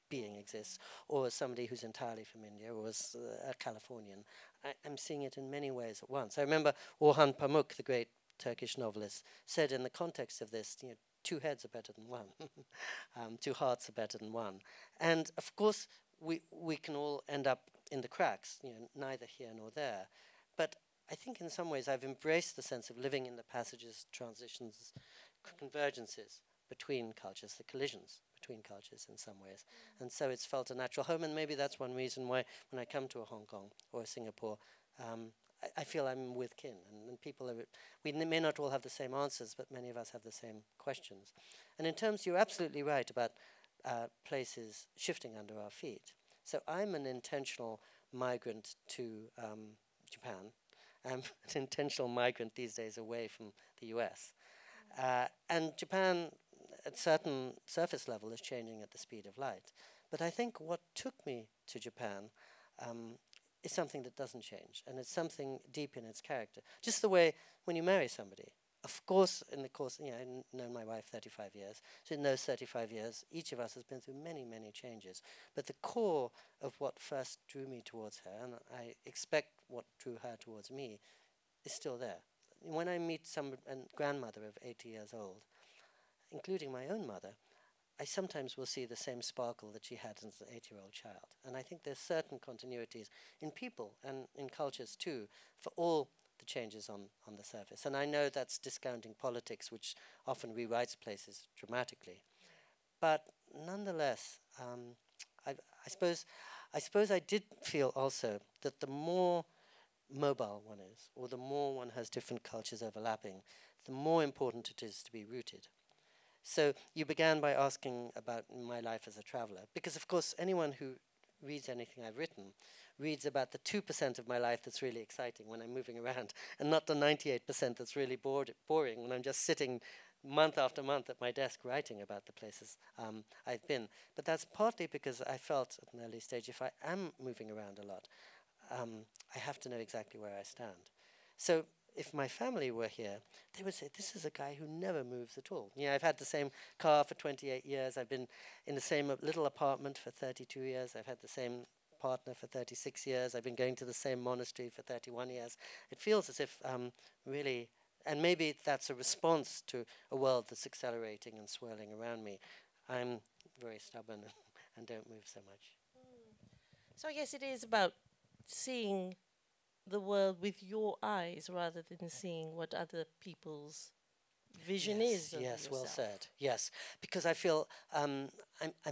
S3: being exists, or as somebody who's entirely from India, or as a Californian. I'm seeing it in many ways at once. I remember Orhan Pamuk, the great Turkish novelist, said in the context of this, 2 heads are better than 1. 2 hearts are better than 1. And of course, we can all end up in the cracks, neither here nor there. But I think in some ways I've embraced the sense of living in the passages, transitions, convergences between cultures, the collisions between cultures in some ways. And so it's felt a natural home, and maybe that's one reason why when I come to a Hong Kong or a Singapore, I feel I'm with kin, and people we may not all have the same answers, but many of us have the same questions. And in terms, you're absolutely right about places shifting under our feet. So I'm an intentional migrant to Japan. I'm an intentional migrant these days away from the US. And Japan, at certain surface level, is changing at the speed of light. But I think what took me to Japan is something that doesn't change, and it's something deep in its character. Just the way when you marry somebody, of course, in the course, I've known my wife 35 years, so in those 35 years, each of us has been through many, many changes. But the core of what first drew me towards her, and I expect what drew her towards me, is still there. When I meet a grandmother of 80 years old, including my own mother, I sometimes will see the same sparkle that she had as an 8-year-old child. And I think there's certain continuities in people and in cultures too for all the changes on the surface. And I know that's discounting politics, which often rewrites places dramatically. But nonetheless, I suppose I did feel also that the more mobile one is, or the more one has different cultures overlapping, the more important it is to be rooted. So you began by asking about my life as a traveler, because of course anyone who reads anything I've written reads about the 2% of my life that's really exciting when I'm moving around, and not the 98% that's really boring when I'm just sitting month after month at my desk writing about the places I've been. But that's partly because I felt at an early stage, if I am moving around a lot, I have to know exactly where I stand. So if my family were here, they would say, this is a guy who never moves at all. I've had the same car for 28 years. I've been in the same little apartment for 32 years. I've had the same partner for 36 years. I've been going to the same monastery for 31 years. It feels as if really, and maybe that's a response to a world that's accelerating and swirling around me. I'm very stubborn and don't move so much.
S2: So I guess it is about seeing the world with your eyes rather than seeing what other people's vision is of
S3: yes,
S2: yourself.
S3: well said. Yes, because I feel I'm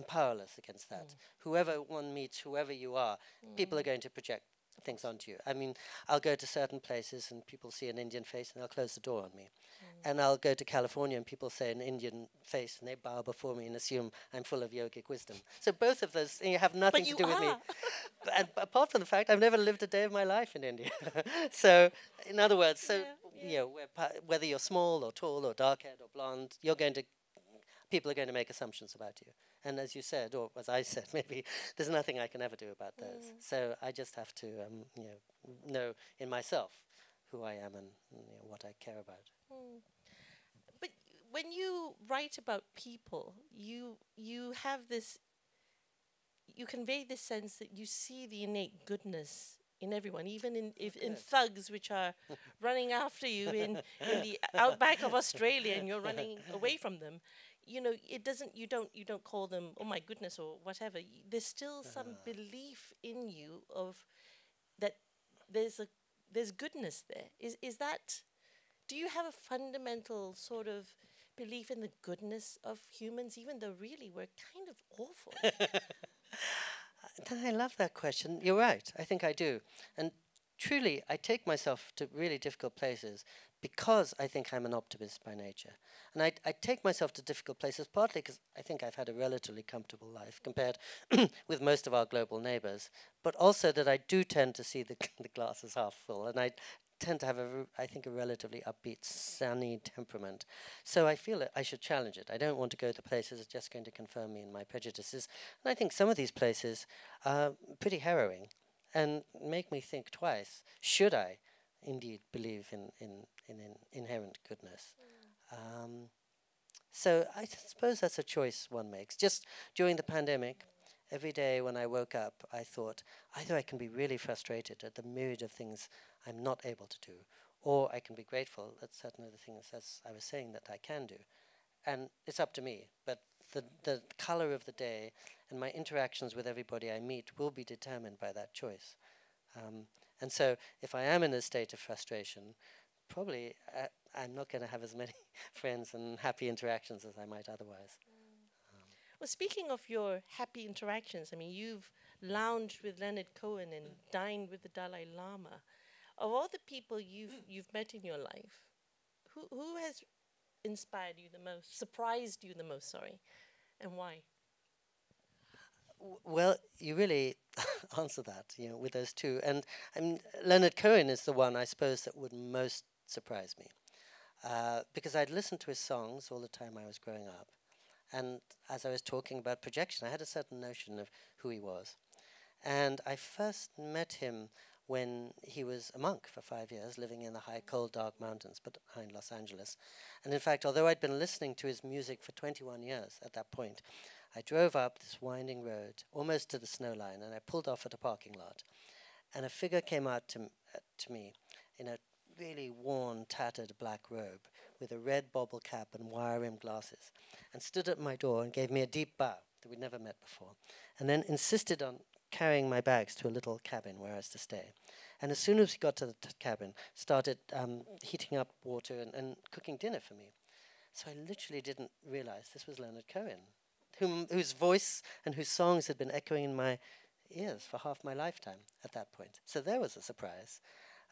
S3: powerless against that. Whoever one meets, whoever you are, people are going to project things onto you. I mean, I'll go to certain places and people see an Indian face and they'll close the door on me. And I'll go to California and people say an Indian face and they bow before me and assume I'm full of yogic wisdom. So both of those have nothing to do with me. And apart from the fact I've never lived a day of my life in India. So, in other words, whether you're small or tall or dark-haired or blonde, people are going to make assumptions about you. And as you said, or as I said, maybe there's nothing I can ever do about those. So I just have to, know in myself who I am and what I care about.
S2: But when you write about people, you have this, you convey this sense that you see the innate goodness in everyone, even in thugs which are running after you in the outback of Australia, and you're running away from them. It doesn't. You don't call them, oh my goodness, or whatever. There's still some belief in you of that. There's goodness there. Is that? Do you have a fundamental sort of belief in the goodness of humans, even though really we're kind of awful?
S3: I love that question. You're right. I think I do. And truly, I take myself to really difficult places because I think I'm an optimist by nature. And I take myself to difficult places partly because I think I've had a relatively comfortable life compared with most of our global neighbors, but also that I do tend to see the glass as half full. And I tend to have, I think, a relatively upbeat, sunny temperament. So I feel that I should challenge it. I don't want to go to places that are just going to confirm me in my prejudices. And I think some of these places are pretty harrowing and make me think twice, should I indeed believe in inherent goodness? So I suppose that's a choice one makes. Just during the pandemic, every day when I woke up, I thought, either I can be really frustrated at the myriad of things I'm not able to do, or I can be grateful at certain other things, as I was saying, that I can do. And it's up to me. But the color of the day and my interactions with everybody I meet will be determined by that choice. And so if I am in a state of frustration, probably I'm not going to have as many friends and happy interactions as I might otherwise.
S2: Well, speaking of your happy interactions, I mean, you've lounged with Leonard Cohen and dined with the Dalai Lama. Of all the people you've met in your life, who has inspired you the most, surprised you the most, sorry, and why?
S3: Well, you really answer that, with those two. And Leonard Cohen is the one, I suppose, that would most surprise me. Because I'd listened to his songs all the time I was growing up. And as I was talking about projection, I had a certain notion of who he was. And I first met him when he was a monk for 5 years, living in the high, cold, dark mountains behind Los Angeles. And in fact, although I'd been listening to his music for 21 years at that point, I drove up this winding road, almost to the snow line, and I pulled off at a parking lot. And a figure came out to me in a really worn, tattered black robe with a red bobble cap and wire-rimmed glasses, and stood at my door and gave me a deep bow that we'd never met before, and then insisted on carrying my bags to a little cabin where I was to stay. And as soon as we got to the cabin, started heating up water and cooking dinner for me. So I literally didn't realize this was Leonard Cohen, whose voice and whose songs had been echoing in my ears for half my lifetime at that point. So there was a surprise,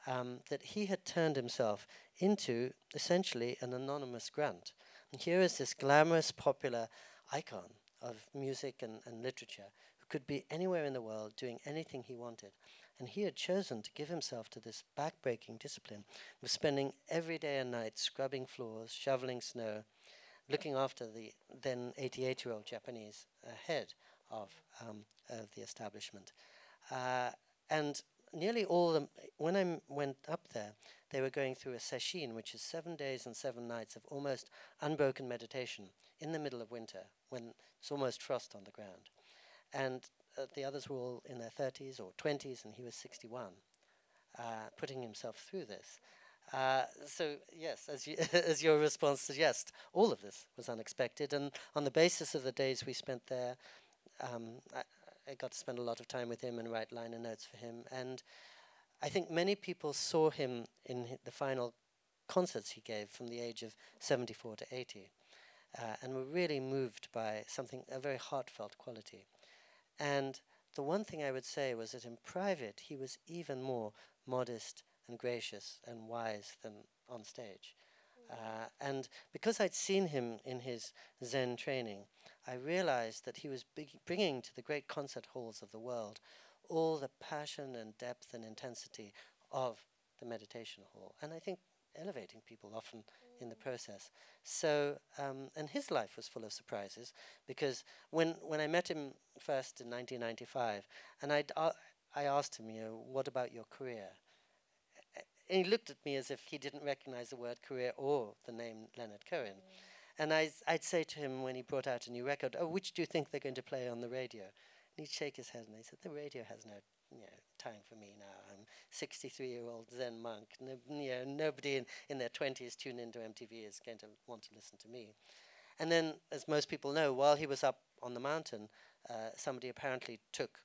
S3: that he had turned himself into essentially an anonymous grunt. And here is this glamorous, popular icon of music and literature who could be anywhere in the world doing anything he wanted. And he had chosen to give himself to this back-breaking discipline, was spending every day and night scrubbing floors, shoveling snow, looking after the then 88-year-old Japanese head of the establishment. And nearly all of them, when I went up there, they were going through a sesshin, which is 7 days and 7 nights of almost unbroken meditation in the middle of winter, when it's almost frost on the ground. And the others were all in their 30s or 20s, and he was 61, putting himself through this. So yes, as your response suggests, all of this was unexpected, and on the basis of the days we spent there, I got to spend a lot of time with him and write liner notes for him, and I think many people saw him in the final concerts he gave from the age of 74 to 80, and were really moved by a very heartfelt quality. And the one thing I would say was that in private, he was even more modest and gracious and wise than on stage. And because I'd seen him in his Zen training, I realized that he was bringing to the great concert halls of the world all the passion and depth and intensity of the meditation hall. And I think elevating people often in the process. So, and his life was full of surprises, because when I met him first in 1995, and I asked him, what about your career? And he looked at me as if he didn't recognize the word career or the name Leonard Cohen. And I'd say to him when he brought out a new record, which do you think they're going to play on the radio? And he'd shake his head and he said, the radio has no time for me now. I'm 63-year-old Zen monk. Nobody in their 20s tuned into MTV is going to want to listen to me. And then, as most people know, while he was up on the mountain, somebody apparently took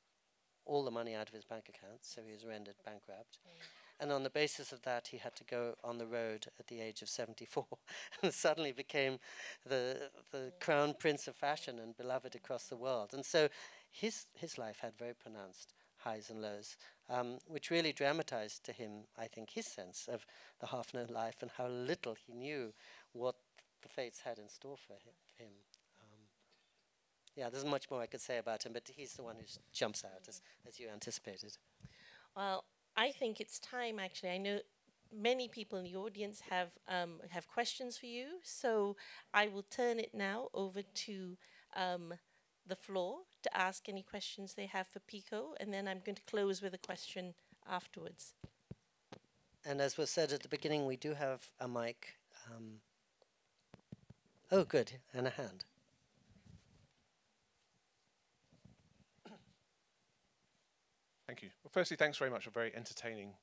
S3: all the money out of his bank account, so he was rendered bankrupt. And on the basis of that, he had to go on the road at the age of 74 and suddenly became the crown prince of fashion and beloved across the world. And so his life had very pronounced highs and lows, which really dramatized to him, I think, his sense of the half-known life and how little he knew what the fates had in store for him. There's much more I could say about him, but he's the one who jumps out, as you anticipated.
S2: Well, I think it's time, actually. I know many people in the audience have questions for you, so I will turn it now over to the floor to ask any questions they have for Pico, and then I'm going to close with a question afterwards.
S3: And as was said at the beginning, we do have a mic. Oh, good, and a hand.
S4: Thank you. Well, firstly, thanks very much for a very entertaining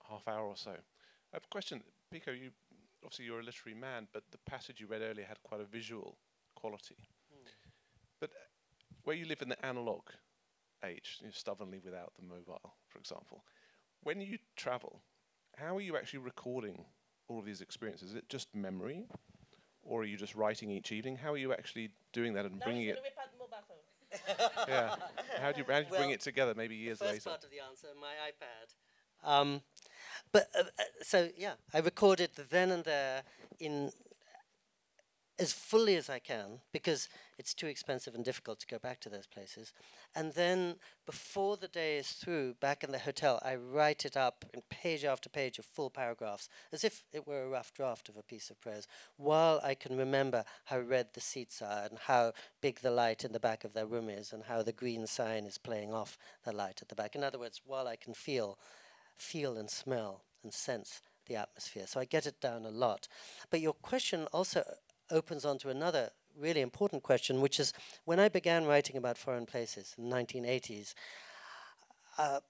S4: half hour or so. I have a question. Pico, obviously you're a literary man, but the passage you read earlier had quite a visual quality. But where you live in the analog age, stubbornly without the mobile, for example, when you travel, how are you actually recording all of these experiences? Is it just memory, or are you just writing each evening? How are you actually doing that and bringing it? Yeah. How do you bring it together? Maybe years later.
S3: First part of the answer, my iPad. So yeah, I recorded the then and there in as fully as I can, because it's too expensive and difficult to go back to those places. And then before the day is through, back in the hotel, I write it up in page after page of full paragraphs, as if it were a rough draft of a piece of prose, while I can remember how red the seats are and how big the light in the back of their room is and how the green sign is playing off the light at the back. In other words, while I can feel and smell and sense the atmosphere. So I get it down a lot. But your question also opens onto another really important question, which is when I began writing about foreign places in the 1980s,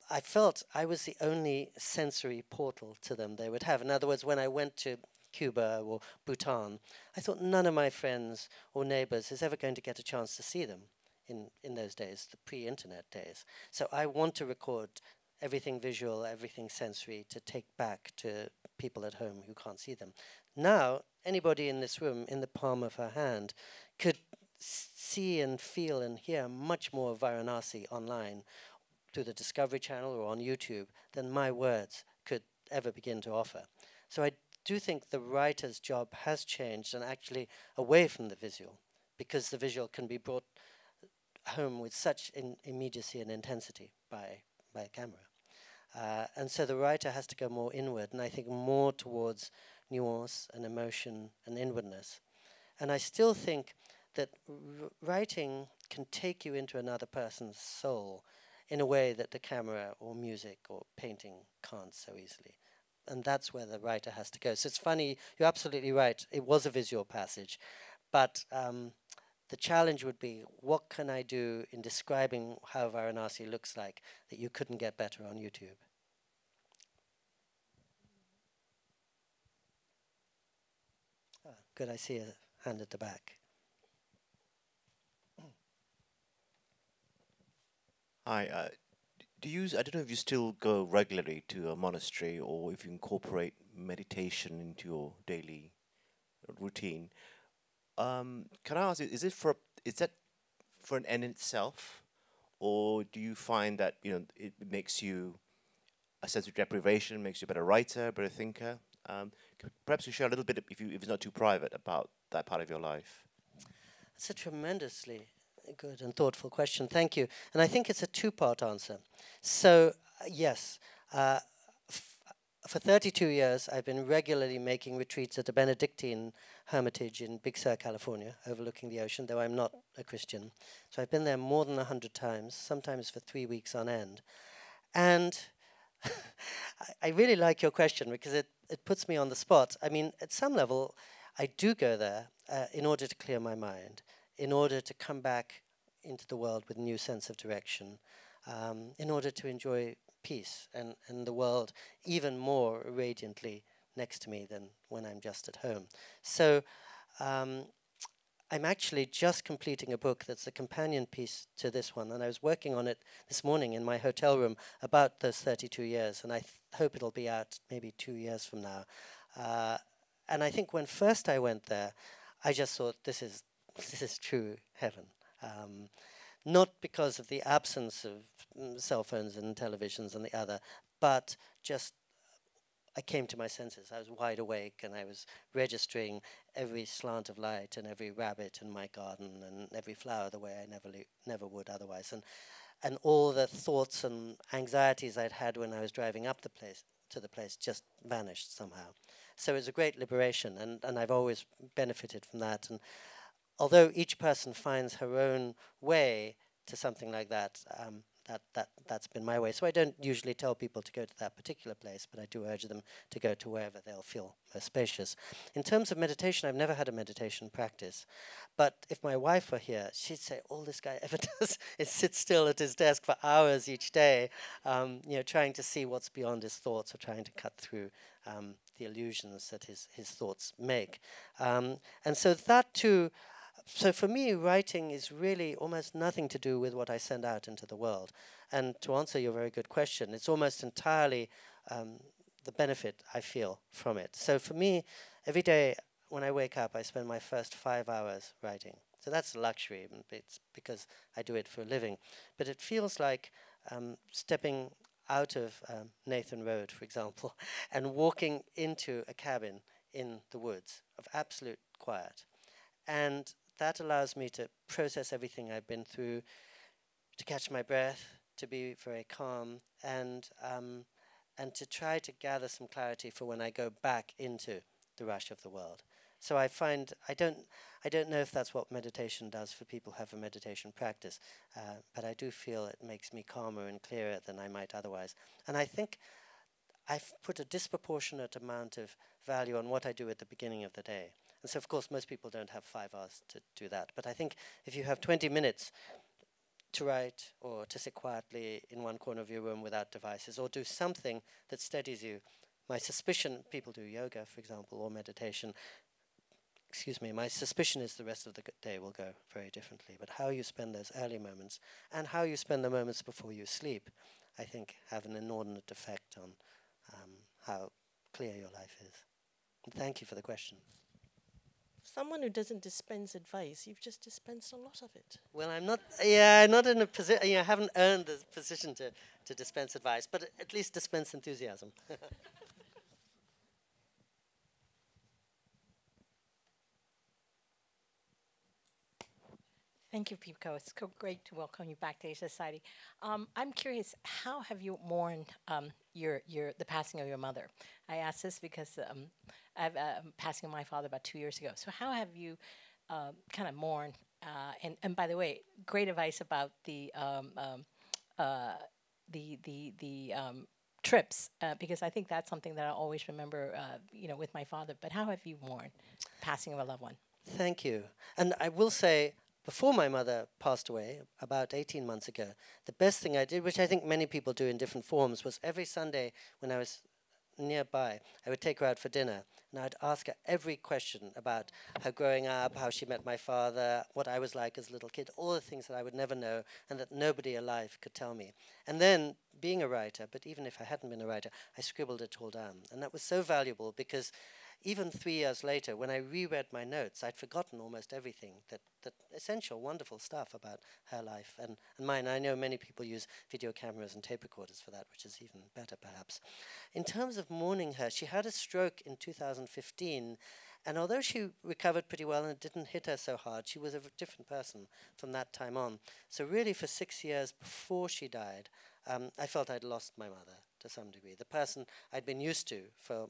S3: I felt I was the only sensory portal to them they would have. In other words, when I went to Cuba or Bhutan, I thought none of my friends or neighbors is ever going to get a chance to see them in those days, the pre-internet days. So I want to record everything visual, everything sensory to take back to people at home who can't see them. Now, anybody in this room, in the palm of her hand, could see and feel and hear much more Varanasi online through the Discovery Channel or on YouTube than my words could ever begin to offer. So I do think the writer's job has changed, and actually away from the visual, because the visual can be brought home with such immediacy and intensity by a camera. And so the writer has to go more inward, and I think more towards nuance and emotion and inwardness. And I still think that writing can take you into another person's soul in a way that the camera or music or painting can't so easily. And that's where the writer has to go. So it's funny, you're absolutely right, it was a visual passage, but the challenge would be, what can I do in describing how Varanasi looks like that you couldn't get better on YouTube? Good, I see a hand at the back.
S5: Hi, do you, I don't know if you still go regularly to a monastery or if you incorporate meditation into your daily routine. Can I ask you, is that for an end in itself, or do you find that it makes you a sense of deprivation, makes you a better writer, better thinker? Perhaps you share a little bit, if it's not too private, about that part of your life.
S3: That's a tremendously good and thoughtful question. Thank you. And I think it's a two-part answer. So, yes, for 32 years, I've been regularly making retreats at the Benedictine Hermitage in Big Sur, California, overlooking the ocean, though I'm not a Christian. So I've been there more than 100 times, sometimes for 3 weeks on end. And I really like your question because it puts me on the spot. I mean, at some level, I do go there in order to clear my mind, in order to come back into the world with a new sense of direction, in order to enjoy peace and the world even more radiantly next to me than when I'm just at home. So I'm actually just completing a book that's a companion piece to this one, and I was working on it this morning in my hotel room about those 32 years, and I hope it'll be out maybe 2 years from now. And I think when first I went there, I just thought, this is true heaven. Not because of the absence of cell phones and televisions and the other, but just I came to my senses. I was wide awake, and I was registering every slant of light and every rabbit in my garden and every flower the way I never would otherwise. And all the thoughts and anxieties I'd had when I was driving up to the place just vanished somehow. So it was a great liberation, and I've always benefited from that. And although each person finds her own way to something like that, that's been my way. So I don't usually tell people to go to that particular place, but I do urge them to go to wherever they'll feel most spacious. In terms of meditation, I've never had a meditation practice. But if my wife were here, she'd say, all this guy ever does is sit still at his desk for hours each day, trying to see what's beyond his thoughts or trying to cut through the illusions that his thoughts make. And so that too. So for me, writing is really almost nothing to do with what I send out into the world. And to answer your very good question, it's almost entirely the benefit I feel from it. So for me, every day when I wake up, I spend my first 5 hours writing. So that's a luxury. It's because I do it for a living. But it feels like stepping out of Nathan Road, for example, and walking into a cabin in the woods of absolute quiet. And that allows me to process everything I've been through, to catch my breath, to be very calm, and to try to gather some clarity for when I go back into the rush of the world. So I find I don't know if that's what meditation does for people who have a meditation practice, but I do feel it makes me calmer and clearer than I might otherwise. And I think I've put a disproportionate amount of value on what I do at the beginning of the day. And so, of course, most people don't have 5 hours to do that. But I think if you have 20 minutes to write or to sit quietly in one corner of your room without devices, or do something that steadies you. My suspicion, people do yoga, for example, or meditation. Excuse me, my suspicion is the rest of the day will go very differently. But how you spend those early moments and how you spend the moments before you sleep, I think, have an inordinate effect on how clear your life is. And thank you for the question.
S2: Someone who doesn't dispense advice, you've just dispensed a lot of it.
S3: Well, I'm not in a position, I haven't earned the position to dispense advice, but at least dispense enthusiasm.
S6: Thank you, Pico. It's so great to welcome you back to Asia Society. I'm curious, how have you mourned the passing of your mother? I ask this because I've passing of my father about 2 years ago. So how have you kind of mourned? And by the way, great advice about the trips, because I think that's something that I always remember, with my father. But how have you mourned passing of a loved one?
S3: Thank you. And I will say, before my mother passed away, about 18 months ago, the best thing I did, which I think many people do in different forms, was every Sunday when I was nearby, I would take her out for dinner, and I'd ask her every question about her growing up, how she met my father, what I was like as a little kid, all the things that I would never know and that nobody alive could tell me. And then, being a writer, but even if I hadn't been a writer, I scribbled it all down. And that was so valuable because even 3 years later, when I reread my notes, I'd forgotten almost everything, that essential, wonderful stuff about her life and mine. I know many people use video cameras and tape recorders for that, which is even better, perhaps. In terms of mourning her, she had a stroke in 2015, and although she recovered pretty well and it didn't hit her so hard, she was a different person from that time on. So really, for 6 years before she died, I felt I'd lost my mother to some degree. The person I'd been used to for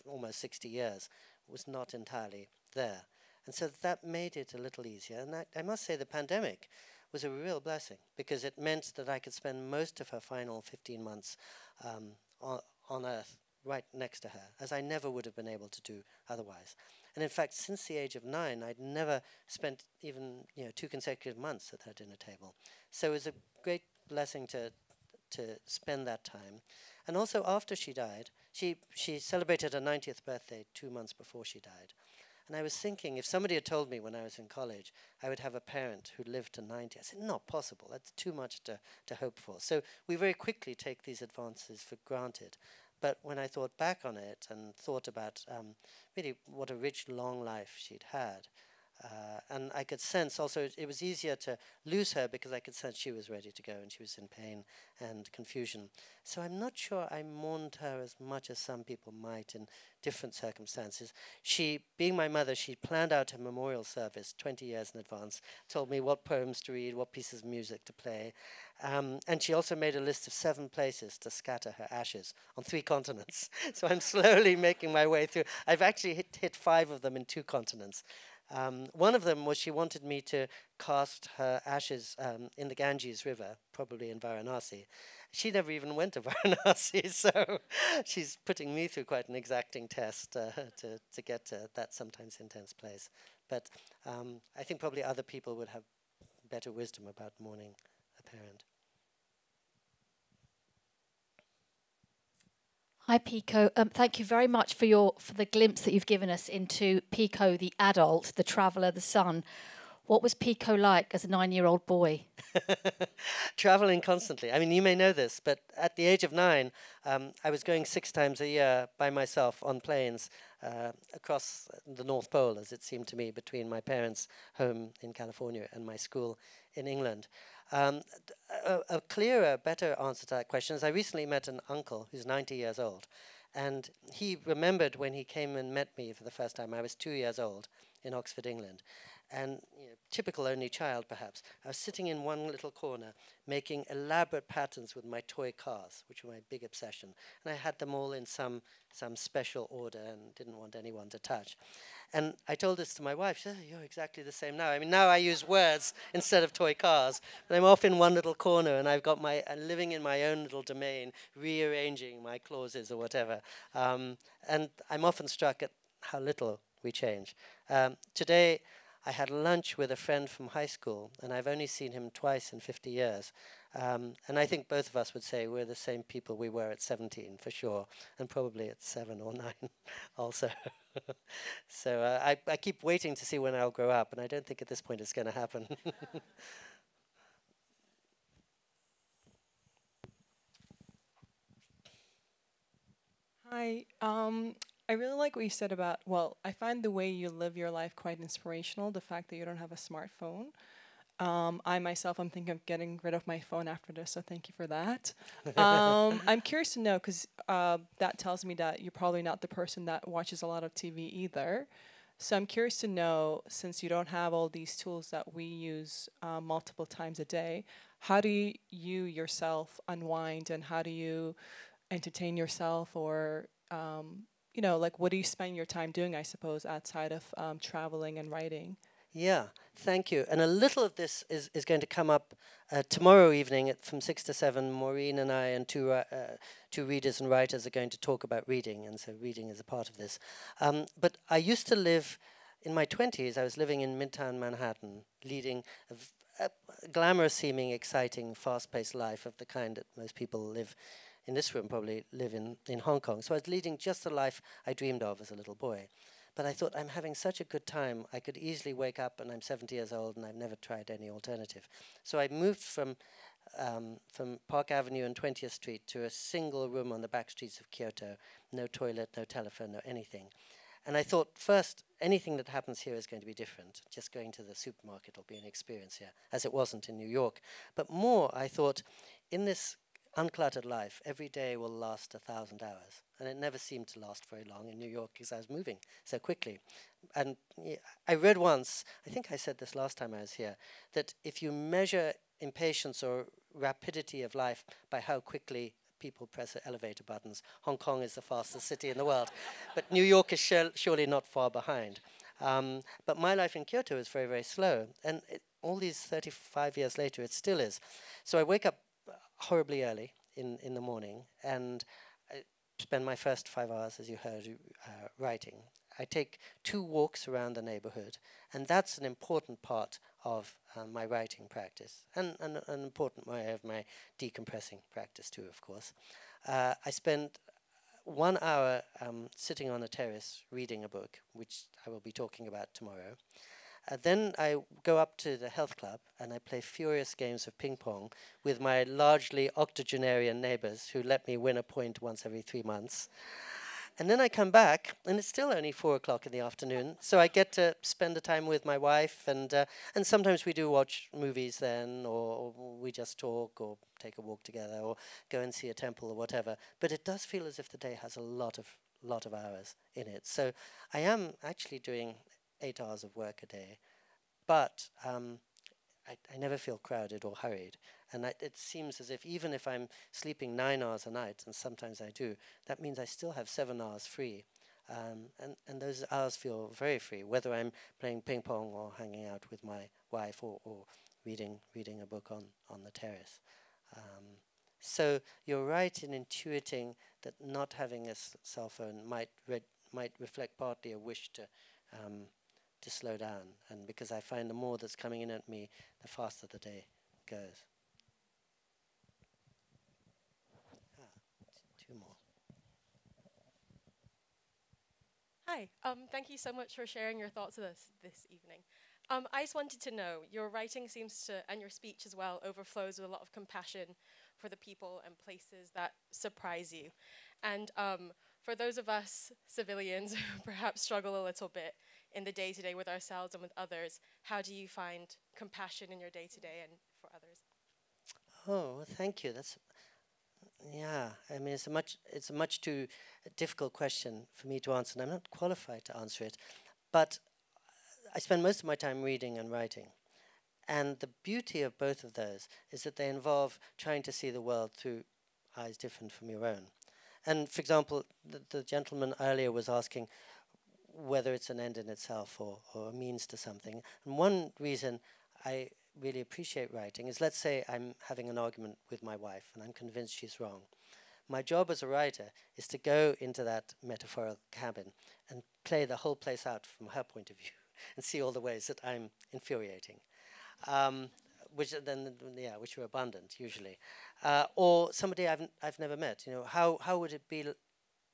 S3: almost 60 years was not entirely there. And so that made it a little easier. And I must say the pandemic was a real blessing because it meant that I could spend most of her final 15 months on Earth right next to her, as I never would have been able to do otherwise. And in fact, since the age of 9, I'd never spent even 2 consecutive months at her dinner table. So it was a great blessing to spend that time. And also after she died, she celebrated her 90th birthday 2 months before she died. And I was thinking, if somebody had told me when I was in college I would have a parent who lived to 90, I said, not possible. That's too much to hope for. So we very quickly take these advances for granted. But when I thought back on it and thought about really what a rich, long life she'd had, and I could sense also it was easier to lose her because I could sense she was ready to go and she was in pain and confusion. So I'm not sure I mourned her as much as some people might in different circumstances. She, being my mother, she planned out her memorial service 20 years in advance, told me what poems to read, what pieces of music to play. And she also made a list of 7 places to scatter her ashes on 3 continents. So I'm slowly making my way through. I've actually hit 5 of them in 2 continents. One of them was she wanted me to cast her ashes in the Ganges River, probably in Varanasi. She never even went to Varanasi, so she's putting me through quite an exacting test to get to that sometimes intense place. But I think probably other people would have better wisdom about mourning a parent.
S7: Hi, Pico. Thank you very much for the glimpse that you've given us into Pico, the adult, the traveller, the son. What was Pico like as a 9-year-old boy?
S3: Traveling constantly. I mean, you may know this, but at the age of 9, I was going 6 times a year by myself on planes across the North Pole, as it seemed to me, between my parents' home in California and my school in England. A clearer, better answer to that question is I recently met an uncle who's 90 years old, and he remembered when he came and met me for the first time. I was 2 years old in Oxford, England. And typical only child, perhaps. I was sitting in one little corner making elaborate patterns with my toy cars, which were my big obsession. And I had them all in some special order and didn't want anyone to touch. And I told this to my wife. She said, "Oh, you're exactly the same now." I mean, now I use words instead of toy cars. But I'm off in one little corner and I'm living in my own little domain, rearranging my clauses or whatever. And I'm often struck at how little we change. Today, I had lunch with a friend from high school, and I've only seen him twice in 50 years. And I think both of us would say we're the same people we were at 17, for sure, and probably at 7 or 9 also. So I keep waiting to see when I'll grow up, and I don't think at this point it's going to happen.
S8: Hi. I really like what you said about, well, I find the way you live your life quite inspirational, the fact that you don't have a smartphone. I myself, I'm thinking of getting rid of my phone after this, so thank you for that. I'm curious to know, because that tells me that you're probably not the person that watches a lot of TV either. So I'm curious to know, since you don't have all these tools that we use multiple times a day, how do you yourself unwind, and how do you entertain yourself, or you know, like, what do you spend your time doing, I suppose, outside of traveling and writing?
S3: Yeah, thank you. And a little of this is going to come up tomorrow evening from 6 to 7. Maureen and I and two readers and writers are going to talk about reading, and so reading is a part of this. But I used to live, in my 20s, I was living in Midtown Manhattan, leading a glamorous-seeming, exciting, fast-paced life of the kind that most people live in this room probably live in Hong Kong. So I was leading just the life I dreamed of as a little boy. But I thought, I'm having such a good time, I could easily wake up and I'm 70 years old and I've never tried any alternative. So I moved from Park Avenue and 20th Street to a single room on the back streets of Kyoto. No toilet, no telephone, no anything. And I thought, first, anything that happens here is going to be different. Just going to the supermarket will be an experience here, as it wasn't in New York. But more, I thought, in this uncluttered life, every day will last 1,000 hours. And it never seemed to last very long in New York because I was moving so quickly. And I read once, I think I said this last time I was here, that if you measure impatience or rapidity of life by how quickly people press the elevator buttons, Hong Kong is the fastest city in the world. But New York is surely not far behind. But my life in Kyoto is very, very slow. And all these 35 years later, it still is. So I wake up horribly early in the morning, and I spend my first 5 hours, as you heard, writing. I take 2 walks around the neighborhood, and that's an important part of my writing practice, and an important way of my decompressing practice too, of course. I spend 1 hour sitting on a terrace reading a book, which I will be talking about tomorrow. Then I go up to the health club and I play furious games of ping pong with my largely octogenarian neighbors who let me win a point once every 3 months. And then I come back, and it's still only 4 o'clock in the afternoon, so I get to spend the time with my wife, and sometimes we do watch movies then, or we just talk, or take a walk together, or go and see a temple or whatever. But it does feel as if the day has a lot of hours in it. So I am actually doing 8 hours of work a day, but I never feel crowded or hurried. And it seems as if even if I'm sleeping 9 hours a night, and sometimes I do, that means I still have 7 hours free. And those hours feel very free, whether I'm playing ping pong or hanging out with my wife or reading a book on the terrace. So you're right in intuiting that not having a cell phone might reflect partly a wish to slow down, and because I find the more that's coming in at me, the faster the day goes. Two more.
S9: Hi, thank you so much for sharing your thoughts with us this evening. I just wanted to know, your writing seems to, and your speech as well, overflows with a lot of compassion for the people and places that surprise you. And for those of us civilians who perhaps struggle a little bit in the day-to-day with ourselves and with others, how do you find compassion in your day-to-day and for others?
S3: Oh, well, thank you. Yeah, I mean, it's a much too difficult question for me to answer, and I'm not qualified to answer it. But I spend most of my time reading and writing. And the beauty of both of those is that they involve trying to see the world through eyes different from your own. And for example, the gentleman earlier was asking whether it's an end in itself or a means to something. And one reason I really appreciate writing is, let's say I'm having an argument with my wife and I'm convinced she's wrong. My job as a writer is to go into that metaphorical cabin and play the whole place out from her point of view. and see all the ways that I'm infuriating. Which which are abundant usually, or somebody I've never met. How would it be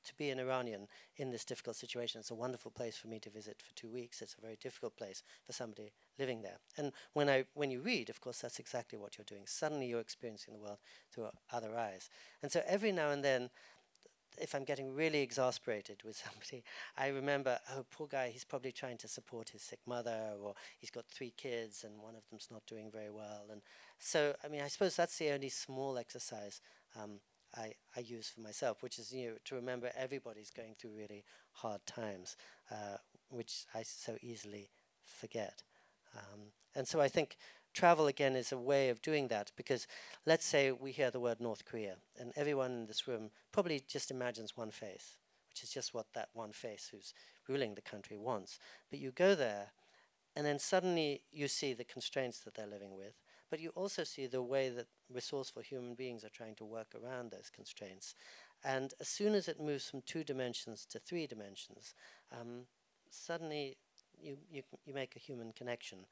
S3: to be an Iranian in this difficult situation? It's a wonderful place for me to visit for 2 weeks. It's a very difficult place for somebody living there. And when you read, of course, that's exactly what you're doing. Suddenly you're experiencing the world through other eyes. And so every now and then, if I'm getting really exasperated with somebody, I remember, oh, poor guy, he's probably trying to support his sick mother, or he's got 3 kids and one of them's not doing very well. And so, I mean, I suppose that's the only small exercise I use for myself, which is, to remember everybody's going through really hard times, which I so easily forget. And so I think travel, again, is a way of doing that, because let's say we hear the word North Korea, and everyone in this room probably just imagines one face, which is just what that one face who's ruling the country wants. But you go there, and then suddenly you see the constraints that they're living with, but you also see the way that resourceful human beings are trying to work around those constraints. And as soon as it moves from 2 dimensions to 3 dimensions, suddenly you make a human connection.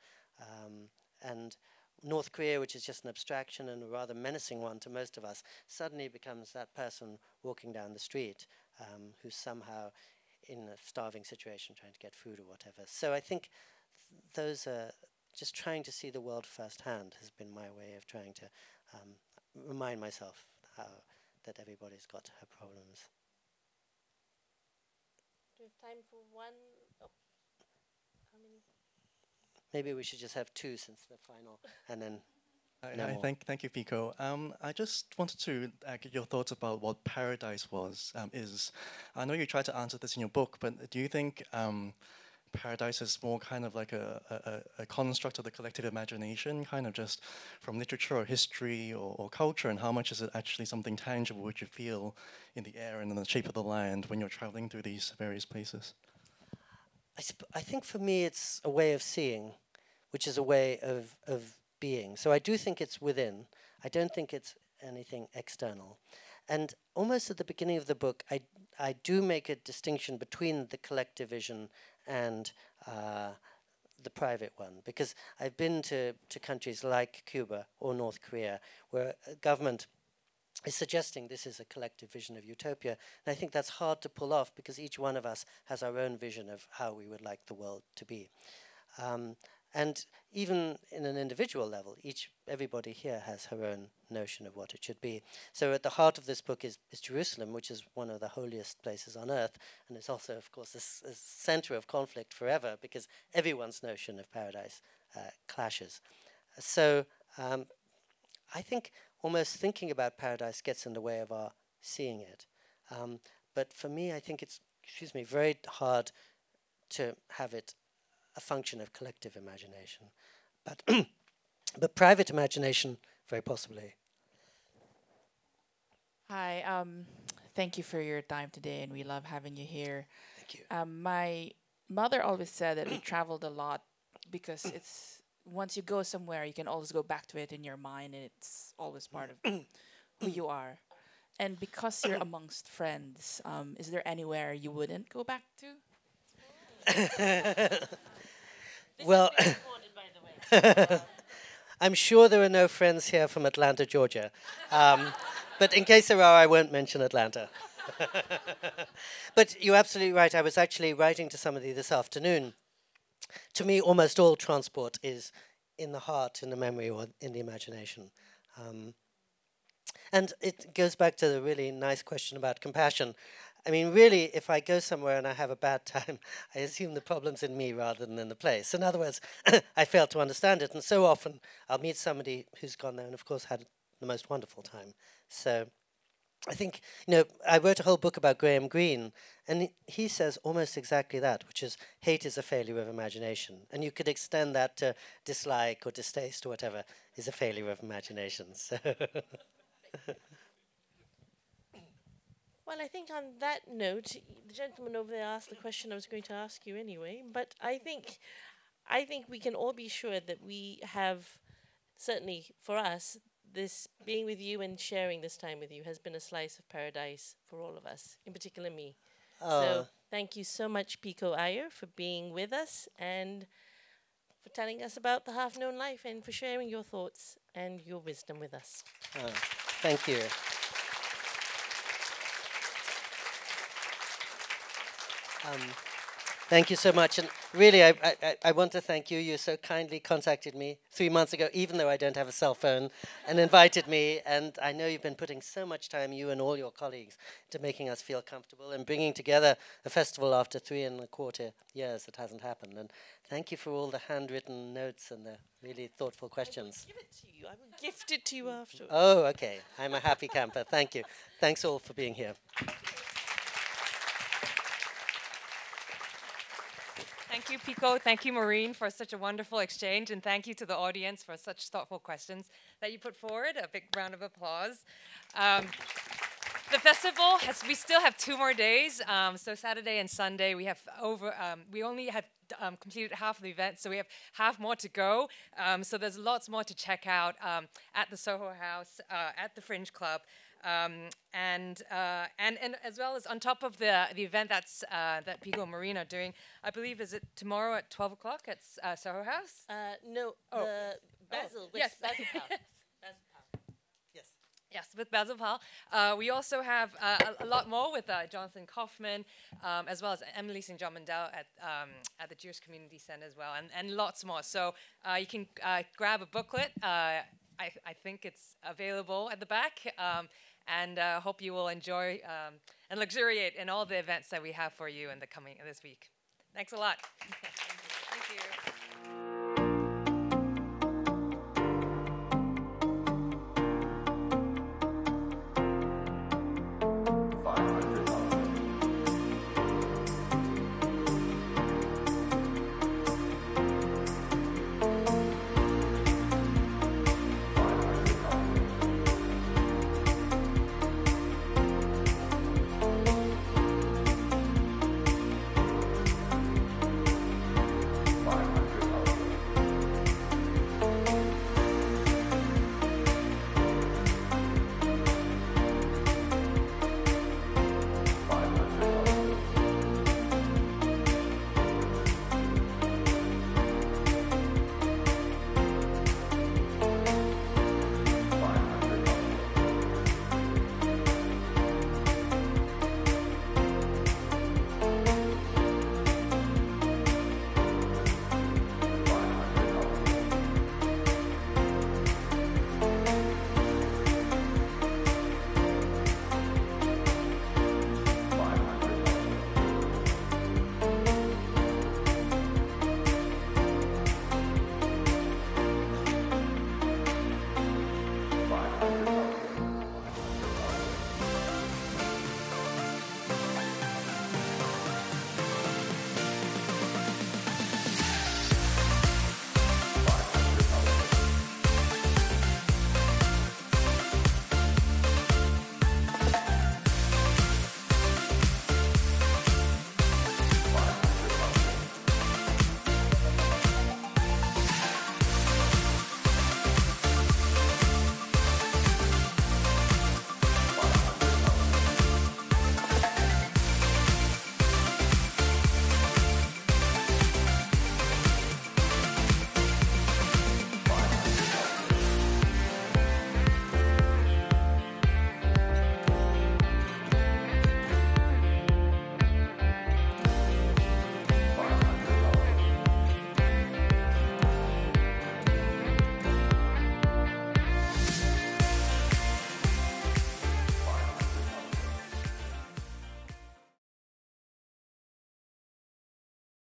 S3: And North Korea, which is just an abstraction and a rather menacing one to most of us, suddenly becomes that person walking down the street who's somehow in a starving situation trying to get food or whatever. So I think those are just trying to see the world firsthand has been my way of trying to remind myself that everybody's got her problems.
S2: Do we have time for one? Oh. How many?
S3: Maybe we should just have 2 since the final, and then.
S10: Thank you, Pico. I just wanted to get your thoughts about what paradise is. I know you tried to answer this in your book, but do you think paradise is more kind of like a construct of the collective imagination, kind of just from literature or history or culture, and how much is it actually something tangible which you feel in the air and in the shape of the land when you're traveling through these various places?
S3: I think for me it's a way of seeing, which is a way of being. So I do think it's within. I don't think it's anything external. And almost at the beginning of the book, I do make a distinction between the collective vision and the private one, because I've been to countries like Cuba or North Korea where a government is suggesting this is a collective vision of utopia. And I think that's hard to pull off because each one of us has our own vision of how we would like the world to be. And even in an individual level, everybody here has her own notion of what it should be. So at the heart of this book is Jerusalem, which is one of the holiest places on earth, and it's also, of course, a center of conflict forever because everyone's notion of paradise clashes. So I think almost thinking about paradise gets in the way of our seeing it. But for me, I think it's, very hard to have it a function of collective imagination. But but private imagination, very possibly.
S11: Hi, thank you for your time today, and we love having you here.
S3: Thank you.
S11: My mother always said that we traveled a lot because it's once you go somewhere, you can always go back to it in your mind, and it's always part of who you are. And because you're amongst friends, is there anywhere you wouldn't go back to?
S3: Well, I'm sure there are no friends here from Atlanta, Georgia. But in case there are, I won't mention Atlanta. But you're absolutely right. I was actually writing to somebody this afternoon. To me, almost all transport is in the heart, in the memory, or in the imagination. And it goes back to the really nice question about compassion. I mean, really, if I go somewhere and I have a bad time, I assume the problem's in me rather than in the place. In other words, I fail to understand it. And so often I'll meet somebody who's gone there and, of course, had the most wonderful time. So I think, I wrote a whole book about Graham Greene, and he says almost exactly that, which is hate is a failure of imagination. And you could extend that to dislike or distaste or whatever is a failure of imagination. So
S2: Well, I think on that note, the gentleman over there asked the question I was going to ask you anyway. But I think we can all be sure that we have, certainly for us, this being with you and sharing this time with you has been a slice of paradise for all of us, in particular me. So Thank you so much, Pico Iyer, for being with us and for telling us about the half-known life and for sharing your thoughts and your wisdom with us.
S3: Thank you. Thank you so much. And really, I want to thank you. You so kindly contacted me 3 months ago, even though I don't have a cell phone, and invited me. And I know you've been putting so much time, you and all your colleagues, to making us feel comfortable and bringing together a festival after 3¼ years that hasn't happened. And thank you for all the handwritten notes and the really thoughtful questions.
S2: I will give it to you. I will gift it to you afterwards.
S3: Oh, okay. I'm a happy camper. Thank you. Thanks all for being here.
S1: Thank you, Pico. Thank you, Maureen, for such a wonderful exchange. And thank you to the audience for such thoughtful questions that you put forward. A big round of applause. The festival, we still have 2 more days. So Saturday and Sunday, we have we only have completed half of the event, so we have half more to go. So there's lots more to check out at the Soho House, at the Fringe Club. And as well as on top of the event that Pico and Maureen are doing, I believe, is it tomorrow at 12 o'clock at Soho House?
S2: No, Basil.
S1: Yes.
S2: Basil House.
S1: Yes, with Basil Powell. We also have a lot more with Jonathan Kaufman, as well as Emily St. John Mandel at the Jewish Community Center as well, and lots more. So you can grab a booklet. I think it's available at the back, and hope you will enjoy and luxuriate in all the events that we have for you in this week. Thanks a lot. Thank you.